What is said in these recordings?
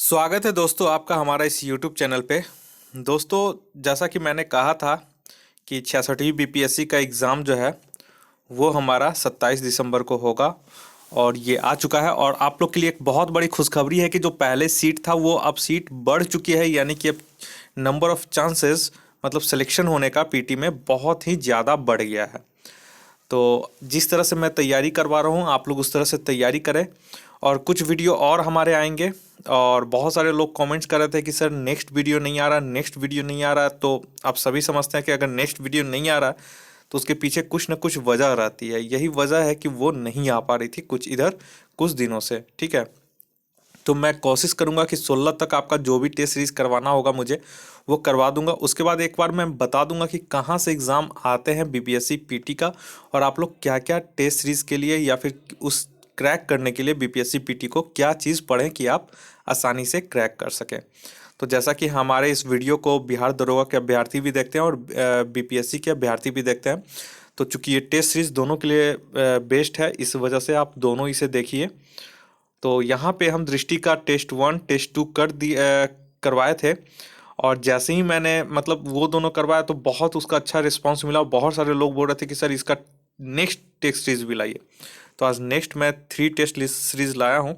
स्वागत है दोस्तों आपका हमारा इस YouTube चैनल पे। दोस्तों, जैसा कि मैंने कहा था कि 66वीं बीपीएससी का एग्ज़ाम जो है वो हमारा 27 दिसंबर को होगा और ये आ चुका है। और आप लोग के लिए एक बहुत बड़ी खुशखबरी है कि जो पहले सीट था वो अब सीट बढ़ चुकी है, यानी कि अब नंबर ऑफ चांसेस मतलब सिलेक्शन होने का पीटी में बहुत ही ज़्यादा बढ़ गया है। तो जिस तरह से मैं तैयारी करवा रहा हूँ आप लोग उस तरह से तैयारी करें। और कुछ वीडियो और हमारे आएंगे। और बहुत सारे लोग कमेंट्स कर रहे थे कि सर नेक्स्ट वीडियो नहीं आ रहा, नेक्स्ट वीडियो नहीं आ रहा। तो आप सभी समझते हैं कि अगर नेक्स्ट वीडियो नहीं आ रहा तो उसके पीछे कुछ ना कुछ वजह रहती है। यही वजह है कि वो नहीं आ पा रही थी कुछ इधर कुछ दिनों से। ठीक है, तो मैं कोशिश करूंगा कि 16 तक आपका जो भी टेस्ट सीरीज करवाना होगा मुझे वो करवा दूंगा। उसके बाद एक बार मैं बता दूंगा कि कहाँ से एग्ज़ाम आते हैं बीपीएससी पीटी का, और आप लोग क्या क्या टेस्ट सीरीज के लिए या फिर उस क्रैक करने के लिए बीपीएससी पीटी को क्या चीज़ पढ़ें कि आप आसानी से क्रैक कर सकें। तो जैसा कि हमारे इस वीडियो को बिहार दरोगा के अभ्यर्थी भी देखते हैं और बीपीएससी के अभ्यर्थी भी देखते हैं, तो चूंकि ये टेस्ट सीरीज दोनों के लिए बेस्ट है, इस वजह से आप दोनों इसे देखिए। तो यहाँ पे हम दृष्टि का टेस्ट 1 टेस्ट 2 करवाए थे। और जैसे ही मैंने मतलब वो दोनों करवाया तो बहुत उसका अच्छा रिस्पांस मिला। बहुत सारे लोग बोल रहे थे कि सर इसका नेक्स्ट टेस्ट सीरीज भी लाइए। तो आज नेक्स्ट मैं 3 टेस्ट सीरीज लाया हूँ।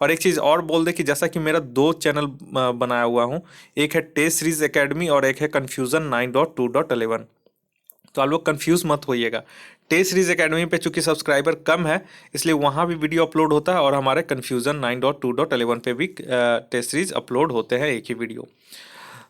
और एक चीज़ और बोल दे कि जैसा कि मेरा 2 चैनल बनाया हुआ हूँ, एक है टेस्ट सीरीज एकेडमी और एक है कन्फ्यूज़न 9.2.11। तो आप लोग कंफ्यूज मत होइएगा। टेस्ट सीरीज एकेडमी पे चूंकि सब्सक्राइबर कम है इसलिए वहाँ भी वीडियो अपलोड होता है, और हमारे कन्फ्यूज़न 9.2.11 पे भी टेस्ट सीरीज अपलोड होते हैं एक ही वीडियो।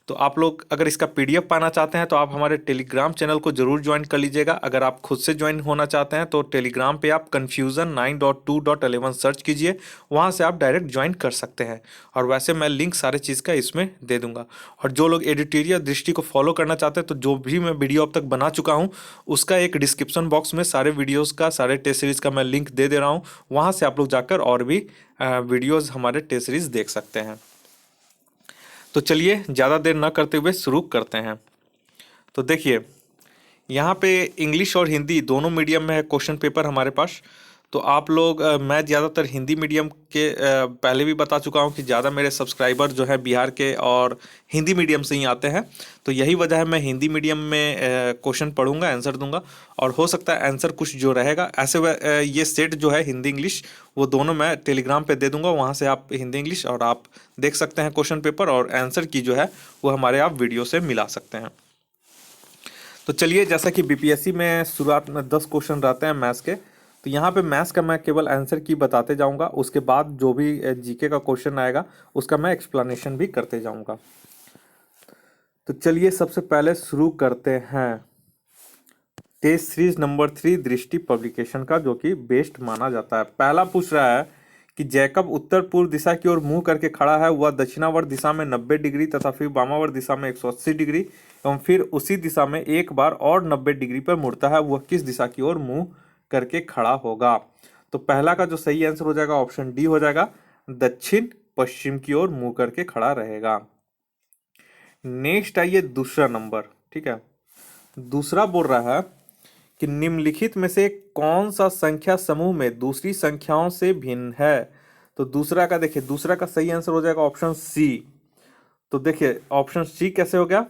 तो आप लोग अगर इसका पीडीएफ पाना चाहते हैं तो आप हमारे टेलीग्राम चैनल को जरूर ज्वाइन कर लीजिएगा। अगर आप खुद से ज्वाइन होना चाहते हैं तो टेलीग्राम पे आप कन्फ्यूज़न 9.2.11 सर्च कीजिए, वहाँ से आप डायरेक्ट ज्वाइन कर सकते हैं। और वैसे मैं लिंक सारे चीज़ का इसमें दे दूंगा। और जो लोग एडिटोरियल दृष्टि को फॉलो करना चाहते हैं तो जो भी मैं वीडियो अब तक बना चुका हूँ उसका एक डिस्क्रिप्शन बॉक्स में सारे वीडियोज़ का, सारे टेस्ट सीरीज़ का मैं लिंक दे दे रहा हूँ। वहाँ से आप लोग जाकर और भी वीडियोज़ हमारे टेस्ट सीरीज़ देख सकते हैं। तो चलिए ज़्यादा देर न करते हुए शुरू करते हैं। तो देखिए, यहाँ पे इंग्लिश और हिंदी दोनों मीडियम में है क्वेश्चन पेपर हमारे पास। तो आप लोग मैं ज़्यादातर हिंदी मीडियम के पहले भी बता चुका हूँ कि ज़्यादा मेरे सब्सक्राइबर जो है बिहार के और हिंदी मीडियम से ही आते हैं। तो यही वजह है मैं हिंदी मीडियम में क्वेश्चन पढ़ूंगा, आंसर दूंगा। और हो सकता है आंसर कुछ जो रहेगा ऐसे ये सेट जो है हिंदी इंग्लिश वो दोनों मैं टेलीग्राम पे दे दूंगा। वहाँ से आप हिंदी इंग्लिश और आप देख सकते हैं क्वेश्चन पेपर, और आंसर की जो है वो हमारे आप वीडियो से मिला सकते हैं। तो चलिए, जैसा कि बीपीएससी में शुरुआत में 10 क्वेश्चन रहते हैं मैथ्स के, तो यहाँ पे मैथ्स का मैं केवल आंसर की बताते जाऊंगा। उसके बाद जो भी जीके का क्वेश्चन आएगा उसका मैं एक्सप्लेनेशन भी करते जाऊंगा। तो चलिए सबसे पहले शुरू करते हैं टेस्ट सीरीज नंबर 3 दृष्टि पब्लिकेशन का, जो कि बेस्ट माना जाता है। पहला पूछ रहा है कि जैकब उत्तर पूर्व दिशा की ओर मुंह करके खड़ा है, वह दक्षिणावर्त दिशा में 90 डिग्री तथा फिर वामावर्त दिशा में 180 डिग्री एवं फिर उसी दिशा में एक बार और 90 डिग्री पर मुड़ता है, वह किस दिशा की ओर मुंह करके खड़ा होगा। तो पहला का जो सही आंसर हो जाएगा ऑप्शन डी हो जाएगा, दक्षिण पश्चिम की ओर मुंह करके खड़ा रहेगा। नेक्स्ट आइए दूसरा नंबर। ठीक है, दूसरा बोल रहा है कि निम्नलिखित में से कौन सा संख्या समूह में दूसरी संख्याओं से भिन्न है। तो दूसरा का देखिए, दूसरा का सही आंसर हो जाएगा ऑप्शन सी। तो देखिए ऑप्शन सी कैसे हो गया,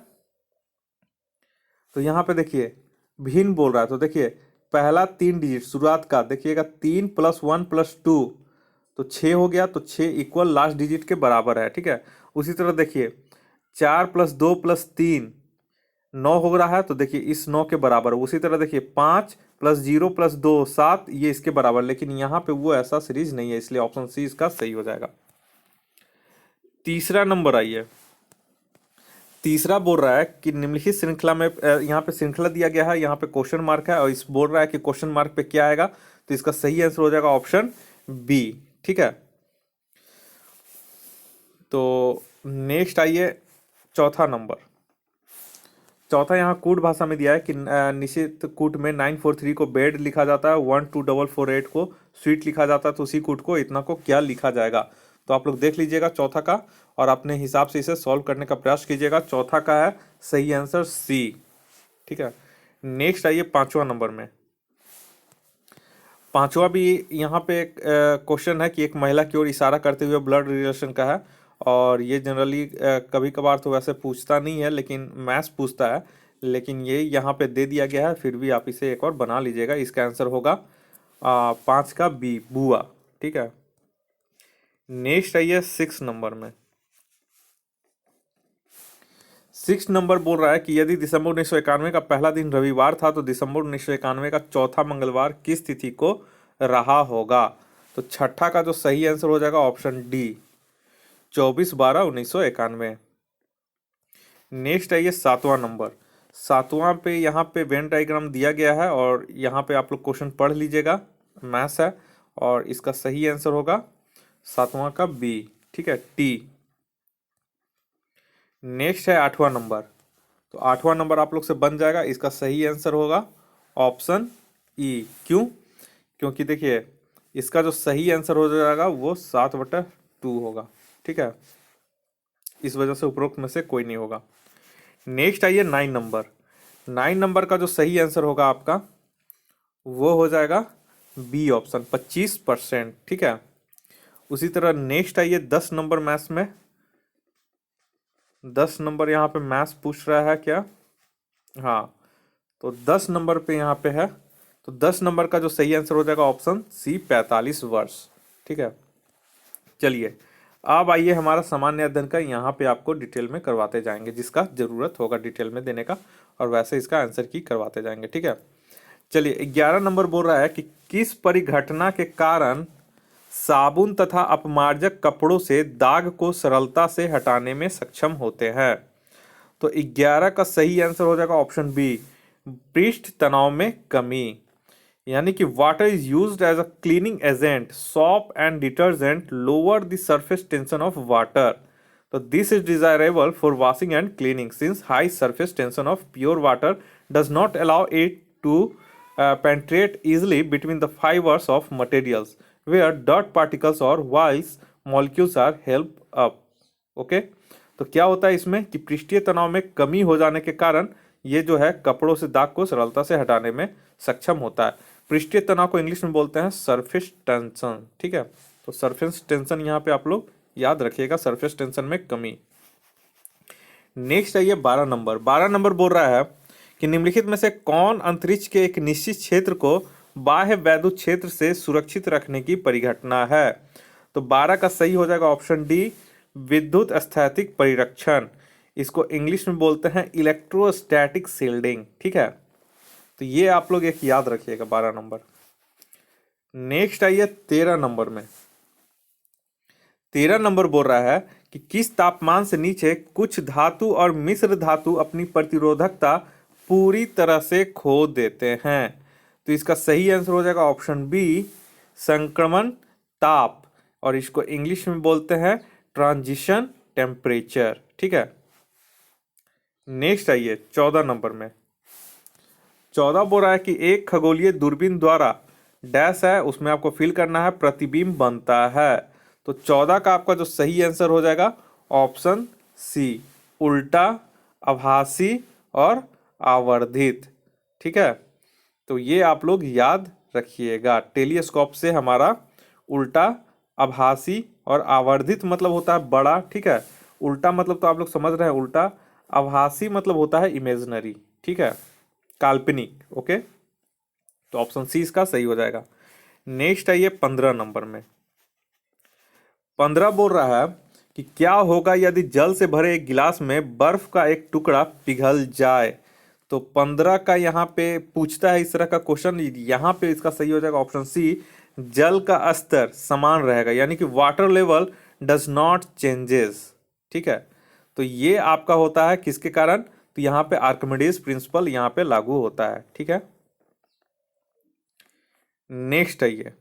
तो यहां पे देखिए भिन्न बोल रहा है। तो देखिए पहला 3 डिजिट शुरुआत का देखिएगा, 3 + 1 + 2 तो 6 हो गया। तो 6 इक्वल लास्ट डिजिट के बराबर है। ठीक है, उसी तरह देखिए 4 + 2 + 3 9 हो रहा है, तो देखिए इस 9 के बराबर। उसी तरह देखिए 5 + 0 + 2 7 ये इसके बराबर, लेकिन यहाँ पे वो ऐसा सीरीज नहीं है, इसलिए ऑप्शन सी इसका सही हो जाएगा। तीसरा नंबर आइए, तीसरा बोल रहा है कि निम्नलिखित श्रृंखला में यहाँ पे श्रृंखला दिया गया है, यहाँ पे क्वेश्चन मार्क है और इस बोल रहा है कि क्वेश्चन मार्क पे क्या आएगा, तो इसका सही आंसर हो जाएगा ऑप्शन बी। ठीक है, तो नेक्स्ट आइए चौथा नंबर। चौथा यहाँ कूट भाषा में दिया है कि निश्चित कूट में 943 को बेड लिखा जाता है, 12448 को स्वीट लिखा जाता है, तो उसी कूट को इतना को क्या लिखा जाएगा। तो आप लोग देख लीजिएगा चौथा का और अपने हिसाब से इसे सॉल्व करने का प्रयास कीजिएगा। चौथा का है सही आंसर सी। ठीक है, नेक्स्ट आइए पांचवा नंबर में। पांचवा भी यहाँ पे एक क्वेश्चन है कि एक महिला की ओर इशारा करते हुए ब्लड रिलेशन का है, और ये जनरली कभी कभार तो वैसे पूछता नहीं है, लेकिन मैथ्स पूछता है, लेकिन ये यहाँ पे दे दिया गया है, फिर भी आप इसे एक और बना लीजिएगा। इसका आंसर होगा 5 का बी, बुआ। ठीक है, नेक्स्ट आइए 6 नंबर में। 6 नंबर बोल रहा है कि यदि दिसंबर 1991 का पहला दिन रविवार था तो दिसंबर 1991 का चौथा मंगलवार किस तिथि को रहा होगा। तो छठा का जो सही आंसर हो जाएगा ऑप्शन डी, 24/12/1991। नेक्स्ट आइए 7वां नंबर। 7वां पे यहाँ पे वेन डायग्राम दिया गया है और यहाँ पे आप लोग क्वेश्चन पढ़ लीजिएगा, मैथ्स है, और इसका सही आंसर होगा 7वां का बी। ठीक है, टी। नेक्स्ट है 8वां नंबर। तो 8वां नंबर आप लोग से बन जाएगा, इसका सही आंसर होगा ऑप्शन ई। क्यों? क्योंकि देखिए इसका जो सही आंसर हो जाएगा वो 7/2 होगा। ठीक है, इस वजह से उपरोक्त में से कोई नहीं होगा। नेक्स्ट आइए 9 नंबर। 9 नंबर का जो सही आंसर होगा आपका वो हो जाएगा बी ऑप्शन, 25%। ठीक है, उसी तरह नेक्स्ट आइए 10 नंबर मैथ्स में। 10 नंबर यहाँ पे मैथ्स पूछ रहा है क्या? हाँ, तो 10 नंबर पे यहाँ पे है, तो 10 नंबर का जो सही आंसर हो जाएगा ऑप्शन सी, 45 वर्ष। ठीक है, चलिए अब आइए हमारा सामान्य अध्ययन का, यहाँ पे आपको डिटेल में करवाते जाएंगे, जिसका जरूरत होगा डिटेल में देने का, और वैसे इसका आंसर की करवाते जाएंगे। ठीक है, चलिए 11 नंबर बोल रहा है कि किस परिघटना के कारण साबुन तथा अपमार्जक कपड़ों से दाग को सरलता से हटाने में सक्षम होते हैं। तो 11 का सही आंसर हो जाएगा ऑप्शन बी, पृष्ठ तनाव में कमी। यानी कि water is used as a cleaning agent, soap and detergent lower the surface tension of water. तो this is desirable for washing and cleaning since high surface tension of pure water does not allow it to penetrate easily between the fibers of materials where dirt particles or whiles molecules are held up. Okay, तो क्या होता है इसमें कि पृष्ठीय तनाव में कमी हो जाने के कारण ये जो है कपड़ों से दाग को सरलता से हटाने में सक्षम होता है। पृष्ठीय तनाव को इंग्लिश में बोलते हैं सरफेस टेंशन। ठीक है, तो सरफेस टेंशन यहाँ पे आप लोग याद रखिएगा, सरफेस टेंशन में कमी। नेक्स्ट आइए 12 नंबर। 12 नंबर बोल रहा है कि निम्नलिखित में से कौन अंतरिक्ष के एक निश्चित क्षेत्र को बाह्य वैद्युत क्षेत्र से सुरक्षित रखने की परिघटना है। तो 12 का सही हो जाएगा ऑप्शन डी, विद्युत स्थैतिक परिरक्षण। इसको इंग्लिश में बोलते हैं इलेक्ट्रोस्टैटिक शील्डिंग। ठीक है, तो ये आप लोग एक याद रखिएगा 12 नंबर। नेक्स्ट आइए 13 नंबर में। 13 नंबर बोल रहा है कि किस तापमान से नीचे कुछ धातु और मिश्र धातु अपनी प्रतिरोधकता पूरी तरह से खो देते हैं। तो इसका सही आंसर हो जाएगा ऑप्शन बी, संक्रमण ताप, और इसको इंग्लिश में बोलते हैं ट्रांजिशन टेम्परेचर। ठीक है, नेक्स्ट आइए 14 नंबर में। 14 बोल रहा है कि एक खगोलीय दूरबीन द्वारा डैश है, उसमें आपको फिल करना है, प्रतिबिंब बनता है। तो 14 का आपका जो सही आंसर हो जाएगा ऑप्शन सी, उल्टा, आभासी और आवर्धित। ठीक है, तो ये आप लोग याद रखिएगा। टेलीस्कोप से हमारा उल्टा, आभासी और आवर्धित मतलब होता है बड़ा। ठीक है, उल्टा मतलब तो आप लोग समझ रहे हैं उल्टा, आभासी मतलब होता है इमेजिनरी। ठीक है, काल्पनिक। ओके, तो ऑप्शन सी इसका सही हो जाएगा। नेक्स्ट आइए 15 नंबर में। 15 बोल रहा है कि क्या होगा यदि जल से भरे एक गिलास में बर्फ का एक टुकड़ा पिघल जाए। तो 15 का यहाँ पे पूछता है इस तरह का क्वेश्चन, यहाँ पे इसका सही हो जाएगा ऑप्शन सी, जल का स्तर समान रहेगा, यानी कि water level does not changes. ठीक है, तो ये आपका होता है किसके कारण? तो यहाँ पे आर्किमिडीज प्रिंसिपल यहाँ पे लागू होता है। ठीक है, नेक्स्ट आइए,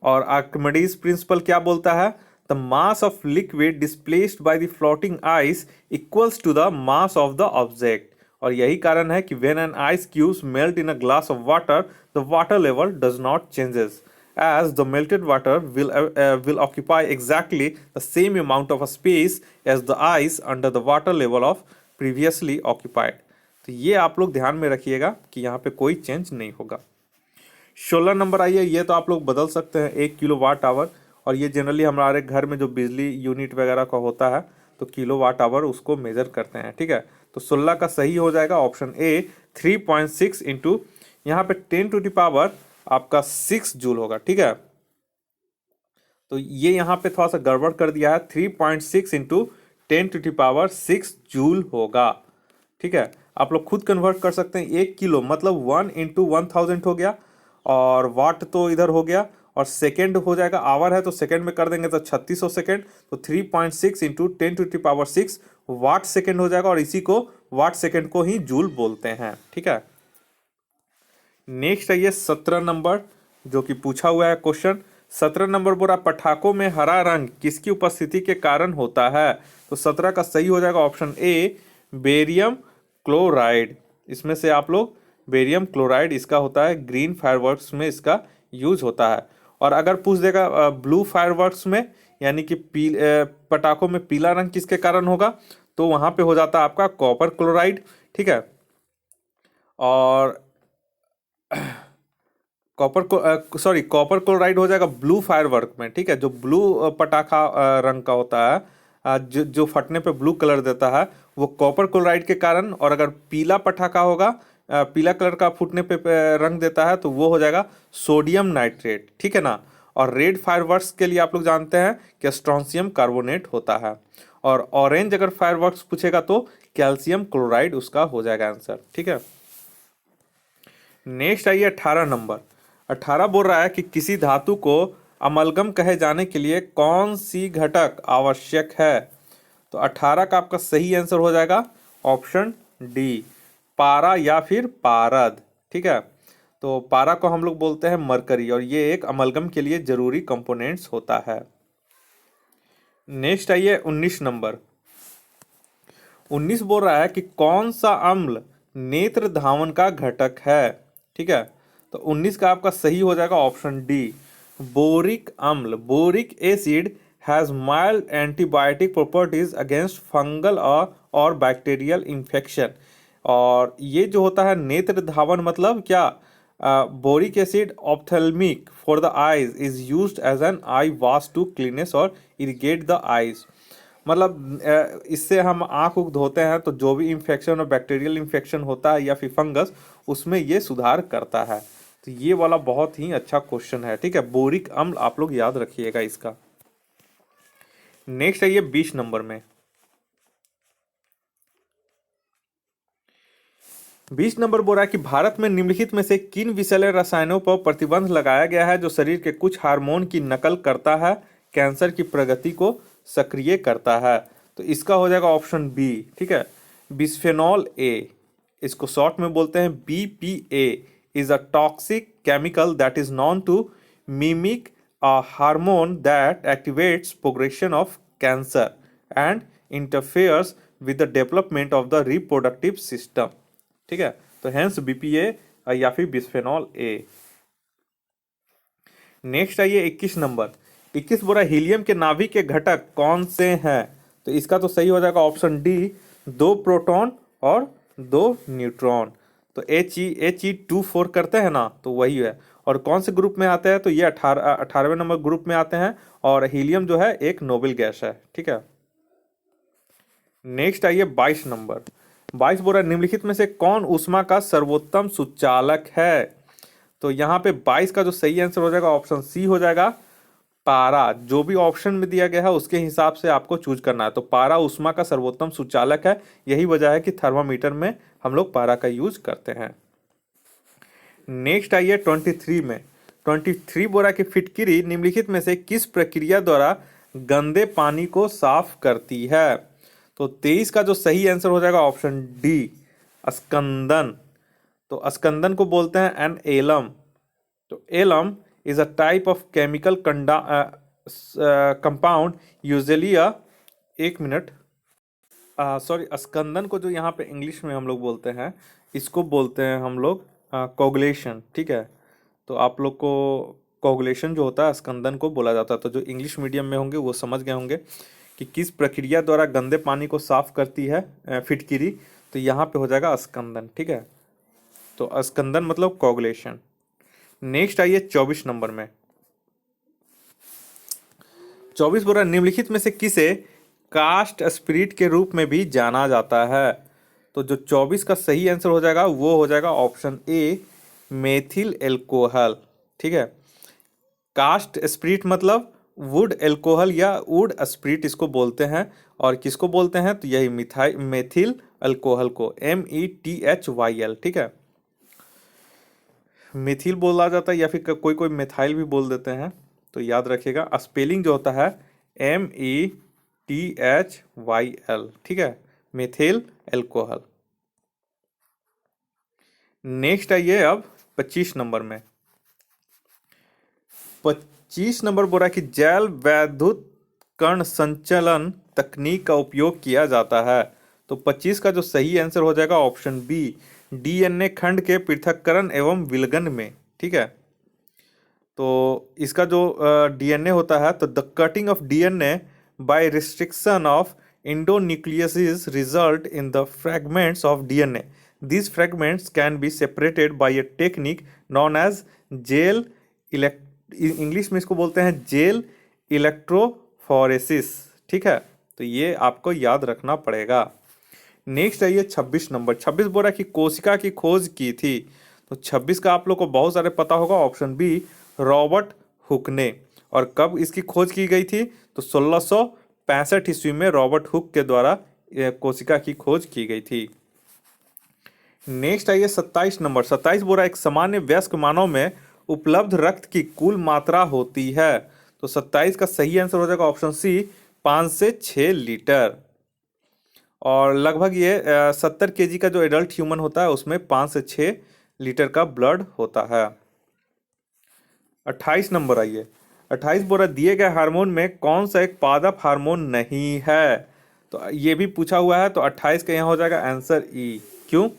और आर्किमिडीज प्रिंसिपल क्या बोलता है? The mass of liquid displaced by the floating ice equals to the mass of the object. और यही कारण है कि when an ice cubes melt in a glass of water the water level does not changes as the melted water will occupy exactly the same amount of a space as the ice under the water level of previously occupied। तो ये आप लोग ध्यान में रखिएगा कि यहाँ पे कोई चेंज नहीं होगा। 16 नंबर आइए, ये तो आप लोग बदल सकते हैं, 1 किलो वाट आवर, और ये जनरली हमारे घर में जो बिजली यूनिट वगैरह का होता है तो किलो वाट आवर उसको मेजर करते हैं, ठीक है। तो 16 का सही हो जाएगा ऑप्शन ए 3.6 इंटू, यहाँ पे 10 टू द पावर आपका 6 जूल होगा, ठीक है। तो ये यहाँ पे थोड़ा सा गड़बड़ कर दिया है, 3.6 into 10 to the power 6 joule होगा, ठीक है। आप लोग खुद कन्वर्ट कर सकते हैं, 1 किलो मतलब 1 इंटू 1000 हो गया, और वाट तो इधर हो गया, और सेकेंड हो जाएगा, आवर है तो सेकेंड में कर देंगे तो 3600 सेकेंड, तो 3.6 into 10 to the power 6 watt second हो जाएगा, और इसी को वाट सेकेंड को ही जूल बोलते हैं, ठीक है। नेक्स्ट है ये 17 नंबर जो कि पूछा हुआ है क्वेश्चन। 17 नंबर बोला पटाखों में हरा रंग किसकी उपस्थिति के कारण होता है। तो 17 का सही हो जाएगा ऑप्शन ए बेरियम क्लोराइड। इसमें से आप लोग बेरियम क्लोराइड इसका होता है, ग्रीन फायरवर्क्स में इसका यूज होता है। और अगर पूछ देगा ब्लू फायरवर्क्स में यानी कि पटाखों में पीला रंग किसके कारण होगा, तो वहां पे हो जाता है आपका कॉपर क्लोराइड, ठीक है। और कॉपर क्लोराइड हो जाएगा ब्लू फायरवर्क में, ठीक है। जो ब्लू पटाखा रंग का होता है, जो फटने पे ब्लू कलर देता है वो कॉपर क्लोराइड के कारण। और अगर पीला पटाखा होगा, पीला कलर का फूटने पे रंग देता है तो वो हो जाएगा सोडियम नाइट्रेट, ठीक है ना। और रेड फायरवर्क्स के लिए आप लोग जानते हैं कि स्ट्रोंशियम कार्बोनेट होता है। और ऑरेंज अगर फायरवर्क्स पूछेगा तो कैल्शियम क्लोराइड उसका हो जाएगा आंसर, ठीक है। नेक्स्ट आइए 18 नंबर। 18 बोल रहा है कि किसी धातु को अमलगम कहे जाने के लिए कौन सी घटक आवश्यक है। तो 18 का आपका सही आंसर हो जाएगा ऑप्शन डी पारा या फिर पारद, ठीक है। तो पारा को हम लोग बोलते हैं मरकरी, और ये एक अमलगम के लिए जरूरी कंपोनेंट्स होता है। नेक्स्ट आइए 19 नंबर। 19 बोल रहा है कि कौन सा अम्ल नेत्र धावन का घटक है, ठीक है। तो 19 का आपका सही हो जाएगा ऑप्शन डी बोरिक अम्ल। Boric acid has mild antibiotic properties against fungal और बैक्टीरियल इन्फेक्शन। और ये जो होता है नेत्र धावन मतलब क्या, boric acid ophthalmic for the eyes is used as an eye wash to cleanse और इरिगेट द आईज। मतलब इससे हम आँख उख धोते हैं तो जो भी इन्फेक्शन और बैक्टीरियल इन्फेक्शन होता है या फिर फंगस, उसमें ये सुधार करता है। तो ये वाला बहुत ही अच्छा क्वेश्चन है, ठीक है। बोरिक अम्ल आप लोग याद रखिएगा इसका। नेक्स्ट है ये 20 नंबर में। 20 नंबर बोल रहा है कि भारत में निम्नलिखित में से किन विषैले रसायनों पर प्रतिबंध लगाया गया है जो शरीर के कुछ हार्मोन की नकल करता है, कैंसर की प्रगति को सक्रिय करता है। तो इसका हो जाएगा ऑप्शन बी, ठीक है बिस्फेनॉल ए। इसको शॉर्ट में बोलते हैं BPA is a toxic chemical that is known to mimic a hormone that activates progression of cancer and interferes with the development of the reproductive system, ठीक है। तो hence BPA या फिर bisphenol A. Next आइए 21 number. 21 बोरा helium के नाभिक के घटक कौन से हैं। तो इसका तो सही हो जाएगा ऑप्शन डी 2 प्रोटॉन और 2 न्यूट्रॉन। तो He2 4 करते हैं ना, तो वही है। और कौन से ग्रुप में आते हैं, तो ये 18वें नंबर ग्रुप में आते हैं। और हीलियम जो है एक नोबेल गैस है, ठीक है। नेक्स्ट आइए 22 नंबर। 22 बोरा निम्नलिखित में से कौन ऊष्मा का सर्वोत्तम सुचालक है। तो यहाँ पे 22 का जो सही आंसर हो जाएगा ऑप्शन सी हो जाएगा पारा। जो भी ऑप्शन में दिया गया है उसके हिसाब से आपको चूज करना है। तो पारा ऊष्मा का सर्वोत्तम सुचालक है, यही वजह है कि थर्मामीटर में हम लोग पारा का यूज करते हैं। नेक्स्ट आइए 23 में। 23 बोरा की फिटकिरी निम्नलिखित में से किस प्रक्रिया द्वारा गंदे पानी को साफ करती है। तो 23 का जो सही आंसर हो जाएगा ऑप्शन डी स्कंदन। तो स्कंदन को बोलते हैं एन एलम। तो alum is a type of chemical compound usually एक मिनट सॉरी स्कंदन को जो यहाँ पे इंग्लिश में हम लोग बोलते हैं, इसको बोलते हैं हम लोग कोगुलेशन, ठीक है। तो आप लोग को कोगुलेशन जो होता है स्कंदन को बोला जाता है। तो जो इंग्लिश मीडियम में होंगे वो समझ गए होंगे कि किस प्रक्रिया द्वारा गंदे पानी को साफ करती है फिटकिरी। तो यहाँ पे हो जाएगा स्कंदन, ठीक है। तो स्कंदन मतलब कोगुलेशन। नेक्स्ट आइए 24 नंबर में। 24 बोल रहा है निम्नलिखित में से किसे कास्ट स्पिरिट के रूप में भी जाना जाता है? तो जो 24 का सही आंसर हो जाएगा वो हो जाएगा ऑप्शन ए, मेथिल एल्कोहल। ठीक है, कास्ट स्पिरिट मतलब वुड एल्कोहल या वुड स्पिरिट इसको बोलते हैं। और किसको बोलते हैं? तो यही मिथाइल मेथिल अल्कोहल को, METHYL। ठीक है, मिथिल बोला जाता है या फिर कोई कोई मिथाइल भी बोल देते हैं। तो याद रखिएगा स्पेलिंग जो होता है METHYL। ठीक है, मिथिल एल्कोहल। नेक्स्ट आइए अब 25 नंबर में। 25 नंबर बोल रहा है कि जैव वैद्युत कण संचलन तकनीक का उपयोग किया जाता है। तो 25 का जो सही आंसर हो जाएगा ऑप्शन बी, DNA खंड के पृथक्करण एवं विलगन में। ठीक है, तो इसका जो DNA होता है, तो the cutting of DNA by restriction of endonucleases result in the fragments of DNA. These fragments can be separated by a technique known as gel English में इसको बोलते हैं जेल इलेक्ट्रोफोरेसिस। ठीक है, तो ये आपको याद रखना पड़ेगा। नेक्स्ट आइए 26 नंबर। 26 बोल रहा है कि कोशिका की खोज की थी। तो 26 का आप लोग को बहुत सारे पता होगा, ऑप्शन बी रॉबर्ट हुक ने। और कब इसकी खोज की गई थी? तो 1665 ईस्वी में रॉबर्ट हुक के द्वारा कोशिका की खोज की गई थी। नेक्स्ट आइए 27 नंबर। 27 बोल रहा है एक सामान्य वयस्क मानव में उपलब्ध रक्त की कुल मात्रा होती है। तो 27 का सही आंसर हो जाएगा ऑप्शन सी, 5 से 6 लीटर। और लगभग ये 70 केजी का जो एडल्ट ह्यूमन होता है उसमें 5 से 6 लीटर का ब्लड होता है। 28 नंबर आइए। 28 बोल रहा दिए गए हार्मोन में कौन सा एक पादप हार्मोन नहीं है? तो ये भी पूछा हुआ है। तो 28 का यहाँ हो जाएगा आंसर ई। क्यों?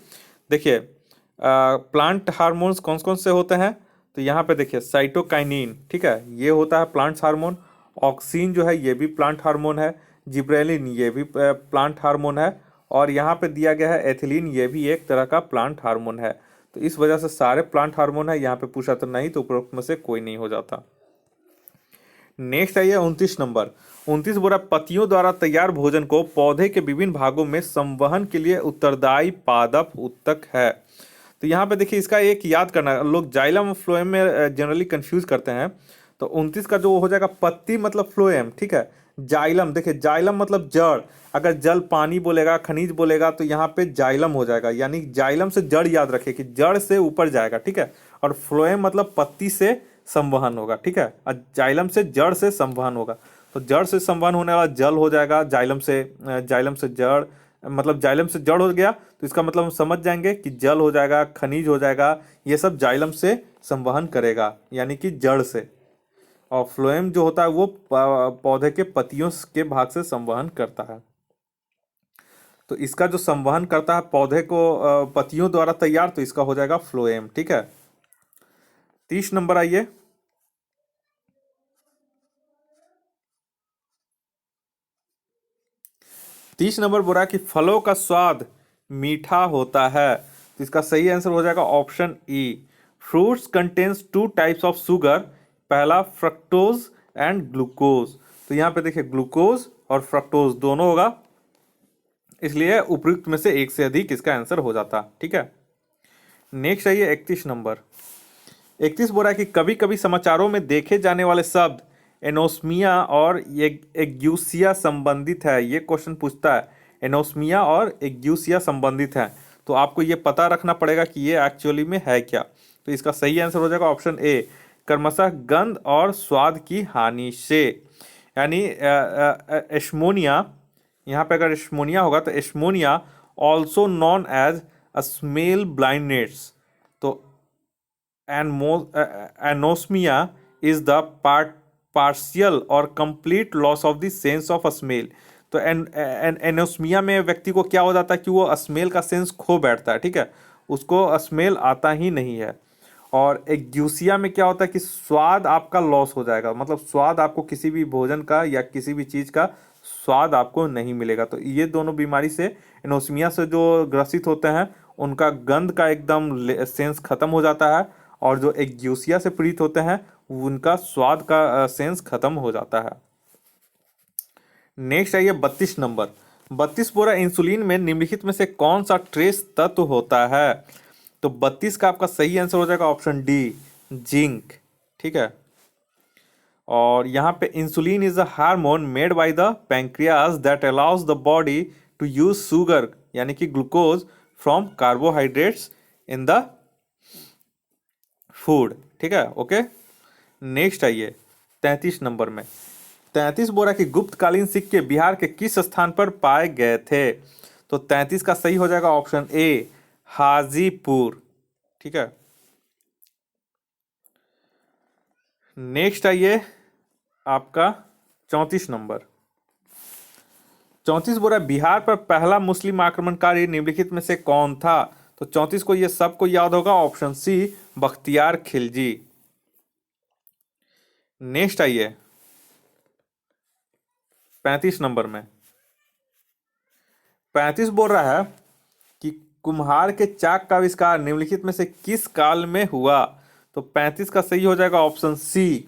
देखिए प्लांट हार्मोन्स कौन कौन से होते हैं? तो यहाँ पे देखिए साइटोकाइनिन, ठीक है, ये होता है प्लांट हार्मोन। ऑक्सिन जो है ये भी प्लांट हार्मोन है। जिब्रेलिन ये भी प्लांट हार्मोन है। और यहाँ पे दिया गया है एथिलीन, ये भी एक तरह का प्लांट हार्मोन है। तो इस वजह से सारे प्लांट हार्मोन है। यहाँ पे पूछा तो नहीं, तो उपरोक्त में से कोई नहीं हो जाता। नेक्स्ट आइए 29 नंबर। 29 बोला पत्तियों द्वारा तैयार भोजन को पौधे के विभिन्न भागों में संवहन के लिए उत्तरदायी पादप उत्तक है। तो यहाँ पे देखिए इसका एक याद करना, लोग जाइलम फ्लोएम में जनरली कंफ्यूज करते हैं। तो 29 का जो हो जाएगा पत्ती मतलब फ्लोएम। ठीक है, जाइलम देखिए जाइलम मतलब जड़। अगर जल पानी बोलेगा, खनिज बोलेगा, तो यहाँ पे जाइलम हो जाएगा। यानी जाइलम से जड़ याद रखिए कि जड़ से ऊपर जाएगा। ठीक है, और फ्लोएम मतलब पत्ती से संवहन होगा। ठीक है, और जाइलम से जड़ से संवहन होगा। तो जड़ से संवहन होने वाला जल हो जाएगा। जाइलम से जड़ मतलब जाइलम से जड़ हो गया, तो इसका मतलब हम समझ जाएंगे कि जल हो जाएगा, खनिज हो जाएगा, ये सब जाइलम से संवहन करेगा यानी कि जड़ से। और फ्लोएम जो होता है वो पौधे के पत्तियों के भाग से संवहन करता है। तो इसका जो संवहन करता है पौधे को पत्तियों द्वारा तैयार, तो इसका हो जाएगा फ्लोएम। ठीक है, 30 नंबर आइए। तीस नंबर बोला कि फलों का स्वाद मीठा होता है। तो इसका सही आंसर हो जाएगा option E, fruits contains 2 types of sugar. पहला फ्रक्टोज एंड ग्लूकोज। तो यहाँ पे देखिए ग्लूकोज और फ्रक्टोज दोनों होगा, इसलिए उपयुक्त में से एक से अधिक इसका आंसर हो जाता। ठीक है, नेक्स्ट आइए 31 नंबर। 31 बोल रहा है कि कभी कभी समाचारों में देखे जाने वाले शब्द एनोस्मिया और एग्यूसिया संबंधित है। ये क्वेश्चन पूछता है एनोस्मिया और एग्यूसिया संबंधित है, तो आपको ये पता रखना पड़ेगा कि ये एक्चुअली में है क्या। तो इसका सही आंसर हो जाएगा ऑप्शन ए, क्रमशः गंध और स्वाद की हानि से। यानी एस्मोनिया, यहाँ पे अगर एस्मोनिया होगा तो anosmia also known as smell blindness. तो anosmia is the partial or complete loss of the sense of smell. तो एनोस्मिया में व्यक्ति को क्या हो जाता है कि वो स्मेल का सेंस खो बैठता है। ठीक है, उसको स्मेल आता ही नहीं है। और एग्यूसिया में क्या होता है कि स्वाद आपका लॉस हो जाएगा, मतलब स्वाद आपको किसी भी भोजन का या किसी भी चीज़ का स्वाद आपको नहीं मिलेगा। तो ये दोनों बीमारी से एनोस्मिया से जो ग्रसित होते हैं उनका गंध का एकदम सेंस खत्म हो जाता है, और जो एग्यूसिया से पीड़ित होते हैं उनका स्वाद का सेंस खत्म हो जाता है। नेक्स्ट आइए 32 नंबर। 32 बोरा इंसुलिन में निम्नलिखित में से कौन सा ट्रेस तत्व होता है? तो 32 का आपका सही आंसर हो जाएगा ऑप्शन डी, जिंक। ठीक है। और यहाँ पे insulin is a hormone made by the pancreas that allows the body to use sugar यानी कि glucose from carbohydrates in the food. ठीक है, ओके। नेक्स्ट आइए 33 नंबर में। 33 बोरा की गुप्तकालीन सिक्के बिहार के किस स्थान पर पाए गए थे? तो 33 का सही हो जाएगा ऑप्शन ए, हाजीपुर। ठीक है। नेक्स्ट आइए आपका 34 नंबर। 34 बोरा बिहार पर पहला मुस्लिम आक्रमणकारी निम्नलिखित में से कौन था? तो 34 को ये सबको याद होगा, option C, Bakhtiyar Khilji. Next आइए 35 नंबर में। 35 बोल रहा है कि कुम्हार के चाक का आविष्कार निम्नलिखित में से किस काल में हुआ? तो 35 का सही हो जाएगा ऑप्शन सी,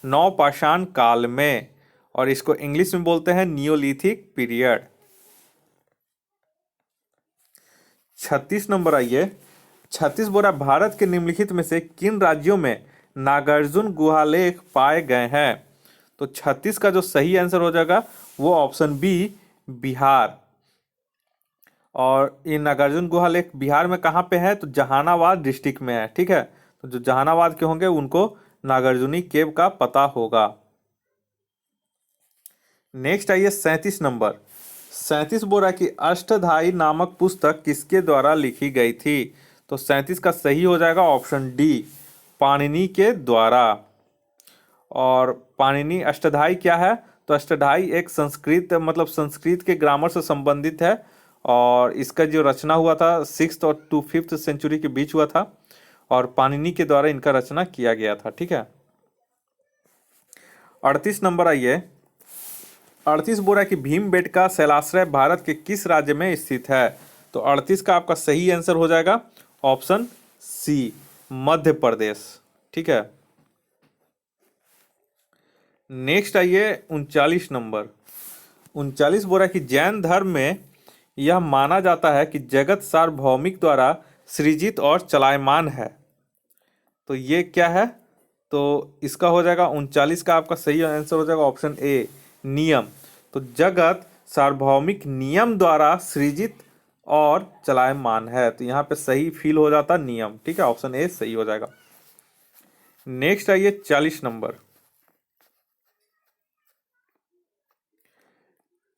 नवपाषाण काल में, और इसको इंग्लिश में बोलते हैं नियोलिथिक पीरियड। 36 नंबर आइए। 36 बोरा भारत के निम्नलिखित में से किन राज्यों में नागार्जुन गुहालेख पाए गए हैं? तो 36 का जो सही आंसर हो जाएगा वो ऑप्शन बी, बिहार। और ये नागार्जुन गुहालेख बिहार में कहाँ पे है? तो जहानाबाद डिस्ट्रिक्ट में है। ठीक है, तो जो जहानाबाद के होंगे उनको नागार्जुनी केव का पता होगा। नेक्स्ट आइए 37 नंबर। 37 बोरा की अष्टधाई नामक पुस्तक किसके द्वारा लिखी गई थी? तो 37 का सही हो जाएगा ऑप्शन डी, पाणिनि के द्वारा। और पाणिनि अष्टधाई क्या है? तो अष्टधाई एक संस्कृत मतलब संस्कृत के ग्रामर से संबंधित है, और इसका जो रचना हुआ था 6th और टू 5th सेंचुरी के बीच हुआ था, और पाणिनि के द्वारा इनका रचना किया गया था। ठीक है। 38 नंबर आइए। 38 बोरा की भीमबेटका शैलाश्रय भारत के किस राज्य में स्थित है? तो 38 का आपका सही आंसर हो जाएगा ऑप्शन सी, मध्य प्रदेश। ठीक है। नेक्स्ट आइए 39 नंबर। 39 बोरा की जैन धर्म में यह माना जाता है कि जगत सार्वभौमिक द्वारा सृजित और चलायमान है। तो ये क्या है? तो इसका हो जाएगा 39 का आपका सही आंसर हो जाएगा ऑप्शन ए, नियम। तो जगत सार्वभौमिक नियम द्वारा सृजित और चलायमान है, तो यहाँ पे सही फील हो जाता नियम। ठीक है, ऑप्शन ए सही हो जाएगा। नेक्स्ट आइए 40 नंबर।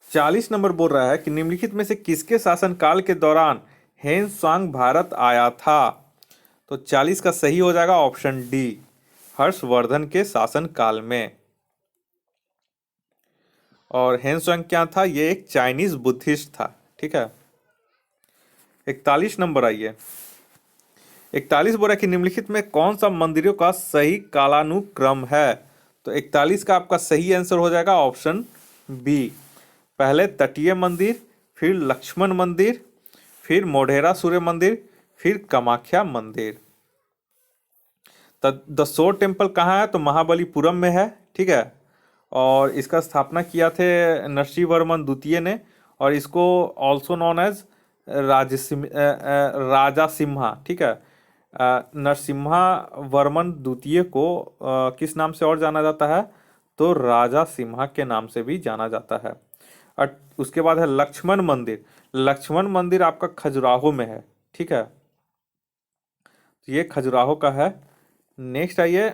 40 नंबर बोल रहा है कि निम्नलिखित में से किसके शासनकाल के दौरान हेन सांग भारत आया था? तो 40 का सही हो जाएगा ऑप्शन डी, हर्षवर्धन के शासनकाल में। और हेन सांग क्या था? ये एक चाइनीज बुद्धिस्ट था। ठीक है। 41 नंबर आइए। 41 बोरा की निम्नलिखित में कौन सा मंदिरों का सही कालानुक्रम है? तो 41 का आपका सही आंसर हो जाएगा ऑप्शन बी, पहले तटीय मंदिर, फिर लक्ष्मण मंदिर, फिर मोढेरा सूर्य मंदिर, फिर कामाख्या मंदिर। द सोर टेम्पल कहाँ है? तो महाबलीपुरम में है। ठीक है। और इसका स्थापना किया थे नरसिंह वर्मन द्वितीय ने, और इसको ऑल्सो नॉन एज राजा सिम्हा। ठीक है। नरसिम्हा वर्मन द्वितीय को किस नाम से और जाना जाता है? तो राजा सिम्हा के नाम से भी जाना जाता है। और उसके बाद है लक्ष्मण मंदिर। लक्ष्मण मंदिर आपका खजुराहो में है। ठीक है, तो ये खजुराहो का है। नेक्स्ट आइए।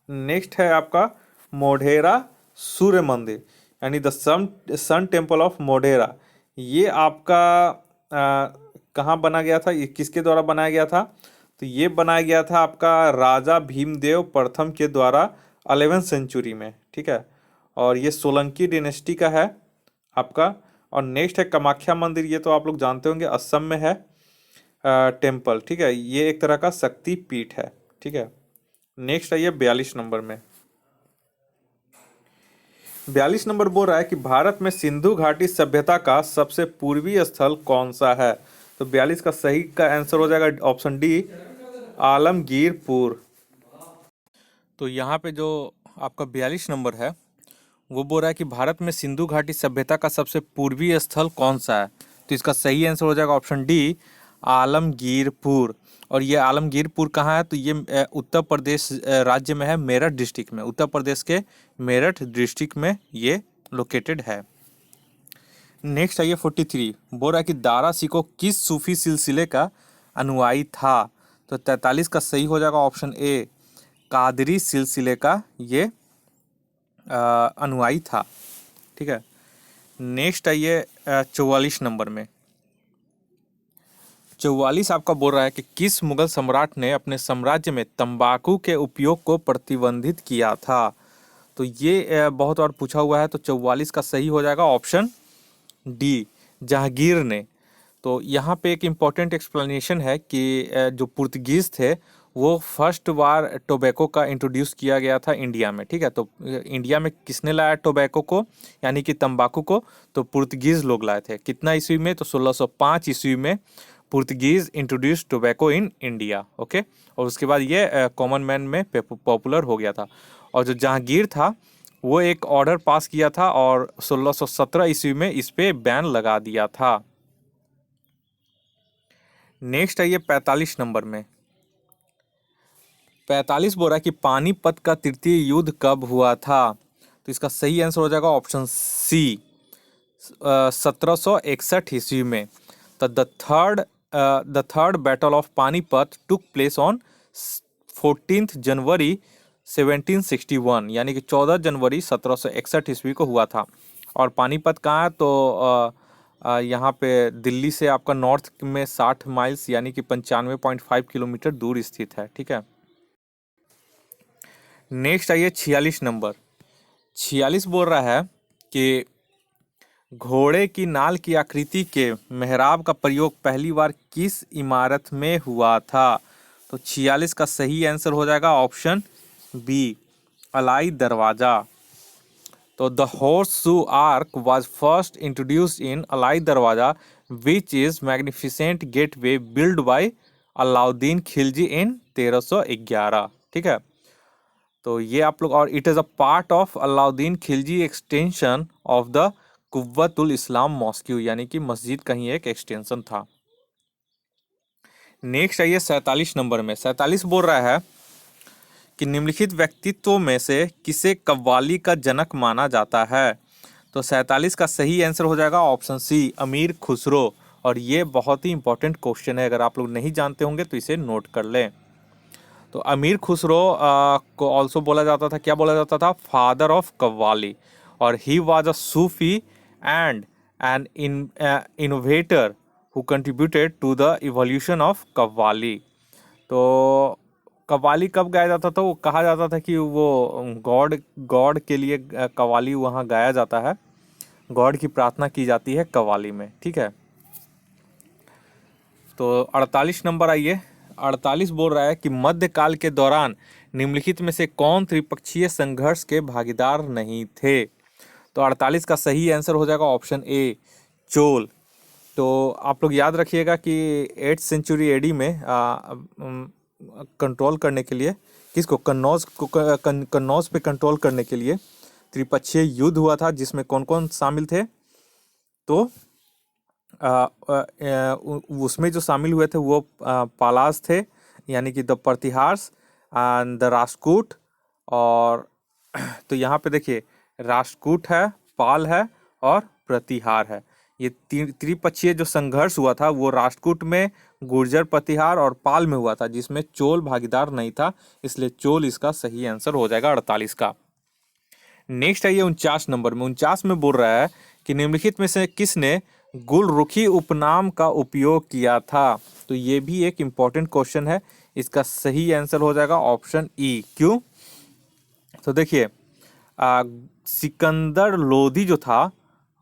नेक्स्ट है आपका मोढेरा सूर्य मंदिर, यानी the sun temple of Modhera. ये आपका कहाँ बना गया था? ये किसके द्वारा बनाया गया था? तो ये बनाया गया था आपका राजा भीमदेव प्रथम के द्वारा 11th सेंचुरी में। ठीक है। और ये सोलंकी डिनेस्टी का है आपका। और नेक्स्ट है कामाख्या मंदिर। ये तो आप लोग जानते होंगे, असम में है टेम्पल। ठीक है, ये एक तरह का शक्ति पीठ है। ठीक है। नेक्स्ट आइए 42 नंबर में। 42 नंबर बोल रहा है कि भारत में सिंधु घाटी सभ्यता का सबसे पूर्वी स्थल कौन सा है? तो 42 का सही का आंसर हो जाएगा ऑप्शन डी, आलमगीरपुर। तो यहाँ पे जो आपका 42 नंबर है वो बोल रहा है कि भारत में सिंधु घाटी सभ्यता का सबसे पूर्वी स्थल कौन सा है? तो इसका सही आंसर हो जाएगा ऑप्शन डी, आलमगीरपुर। और ये आलमगीरपुर कहाँ है? तो ये उत्तर प्रदेश राज्य में है, मेरठ डिस्ट्रिक्ट में, उत्तर प्रदेश के मेरठ डिस्ट्रिक्ट में ये लोकेटेड है। नेक्स्ट आइए 43, बोल रहा है कि दारा सिकोह किस सूफी सिलसिले का अनुयायी था? तो 43 का सही हो जाएगा ऑप्शन ए, कादरी सिलसिले का ये अनुयायी था। ठीक है। नेक्स्ट आइए 44 नंबर में। 44 आपका बोल रहा है कि किस मुगल सम्राट ने अपने साम्राज्य में तंबाकू के उपयोग को प्रतिबंधित किया था? तो ये बहुत बार पूछा हुआ है। तो 44 का सही हो जाएगा ऑप्शन डी, जहांगीर ने। तो यहाँ पे एक इम्पॉर्टेंट एक्सप्लेनेशन है कि जो पुर्तगीज थे वो फर्स्ट बार टोबैको का इंट्रोड्यूस किया गया था इंडिया में। ठीक है। तो इंडिया में किसने लाया टोबैको को, यानी कि तंबाकू को? तो पुर्तगीज लोग लाए थे। कितना ईस्वी में? तो 1605 ईस्वी में Portuguese introduce tobacco in India. Okay. और उसके बाद ये कॉमन मैन में पॉपुलर हो गया था। और जो जहांगीर था वो एक ऑर्डर पास किया था और 1617 ईस्वी में इस पे बैन लगा दिया था। नेक्स्ट आइए 45 नंबर में। 45 बोल रहा है कि पानीपत का तृतीय युद्ध कब हुआ था? तो इसका सही आंसर हो जाएगा ऑप्शन सी, 1761 ईस्वी में। तो the third battle of Panipat took place on 14 जनवरी 1761, यानी कि 14 जनवरी 1761 ईस्वी को हुआ था। और पानीपत कहाँ है? तो यहाँ पे दिल्ली से आपका नॉर्थ में 60 माइल्स यानी कि 95.5 किलोमीटर दूर स्थित है। ठीक है। नेक्स्ट आइए 46 नंबर। 46 बोल रहा है कि घोड़े की नाल की आकृति के मेहराब का प्रयोग पहली बार किस इमारत में हुआ था? तो 46 का सही आंसर हो जाएगा ऑप्शन बी, अलाई दरवाजा। तो the horse arch was first introduced in Alai Darwaza which is magnificent gateway build by Alauddin Khilji in 1311। ठीक है। तो ये आप लोग, और it is a part of Alauddin Khilji extension of the Quwwatul Islam mosque, यानी कि मस्जिद का ही एक एक्सटेंशन था। नेक्स्ट आइए 47 नंबर में। 47 बोल रहा है कि निम्नलिखित व्यक्तित्वों में से किसे कव्वाली का जनक माना जाता है? तो 47 का सही आंसर हो जाएगा ऑप्शन सी, अमीर खुसरो। और ये बहुत ही इंपॉर्टेंट क्वेश्चन है, अगर आप लोग नहीं जानते होंगे तो इसे नोट कर लें। तो अमीर खुसरो को ऑल्सो बोला जाता था, क्या बोला जाता था? Father of qawwali. और he was a Sufi and an innovator who contributed to the evolution of qawwali. तो कव्वाली कब गाया जाता था? वो कहा जाता था कि वो गॉड के लिए कव्वाली वहाँ गाया जाता है, गॉड की प्रार्थना की जाती है कव्वाली में। ठीक है। तो 48 नंबर आइए। 48 बोल रहा है कि मध्यकाल के दौरान निम्नलिखित में से कौन त्रिपक्षीय संघर्ष के भागीदार नहीं थे? तो 48 का सही आंसर हो जाएगा ऑप्शन ए, चोल। तो आप लोग याद रखिएगा कि 8th सेंचुरी एडी में कंट्रोल करने के लिए किसको, कन्नौज पे कंट्रोल करने के लिए त्रिपक्षीय युद्ध हुआ था, जिसमें कौन कौन शामिल थे? तो उसमें जो शामिल हुए थे वो पालास थे, यानी कि द प्रतिहार्स एंड द राष्ट्रकूट। और तो यहाँ पे देखिए राष्ट्रकूट है, पाल है और प्रतिहार है। ये त्रिपक्षीय जो संघर्ष हुआ था वो राष्ट्रकूट में, गुर्जर, प्रतिहार और पाल में हुआ था, जिसमें चोल भागीदार नहीं था, इसलिए चोल इसका सही आंसर हो जाएगा 48 का। नेक्स्ट आइए 49 नंबर में। 49 में बोल रहा है कि निम्नलिखित में से किसने गुलरुखी उपनाम का उपयोग किया था? तो ये भी एक इम्पॉर्टेंट क्वेश्चन है, इसका सही आंसर हो जाएगा ऑप्शन ई। क्यों? तो देखिए सिकंदर लोधी जो था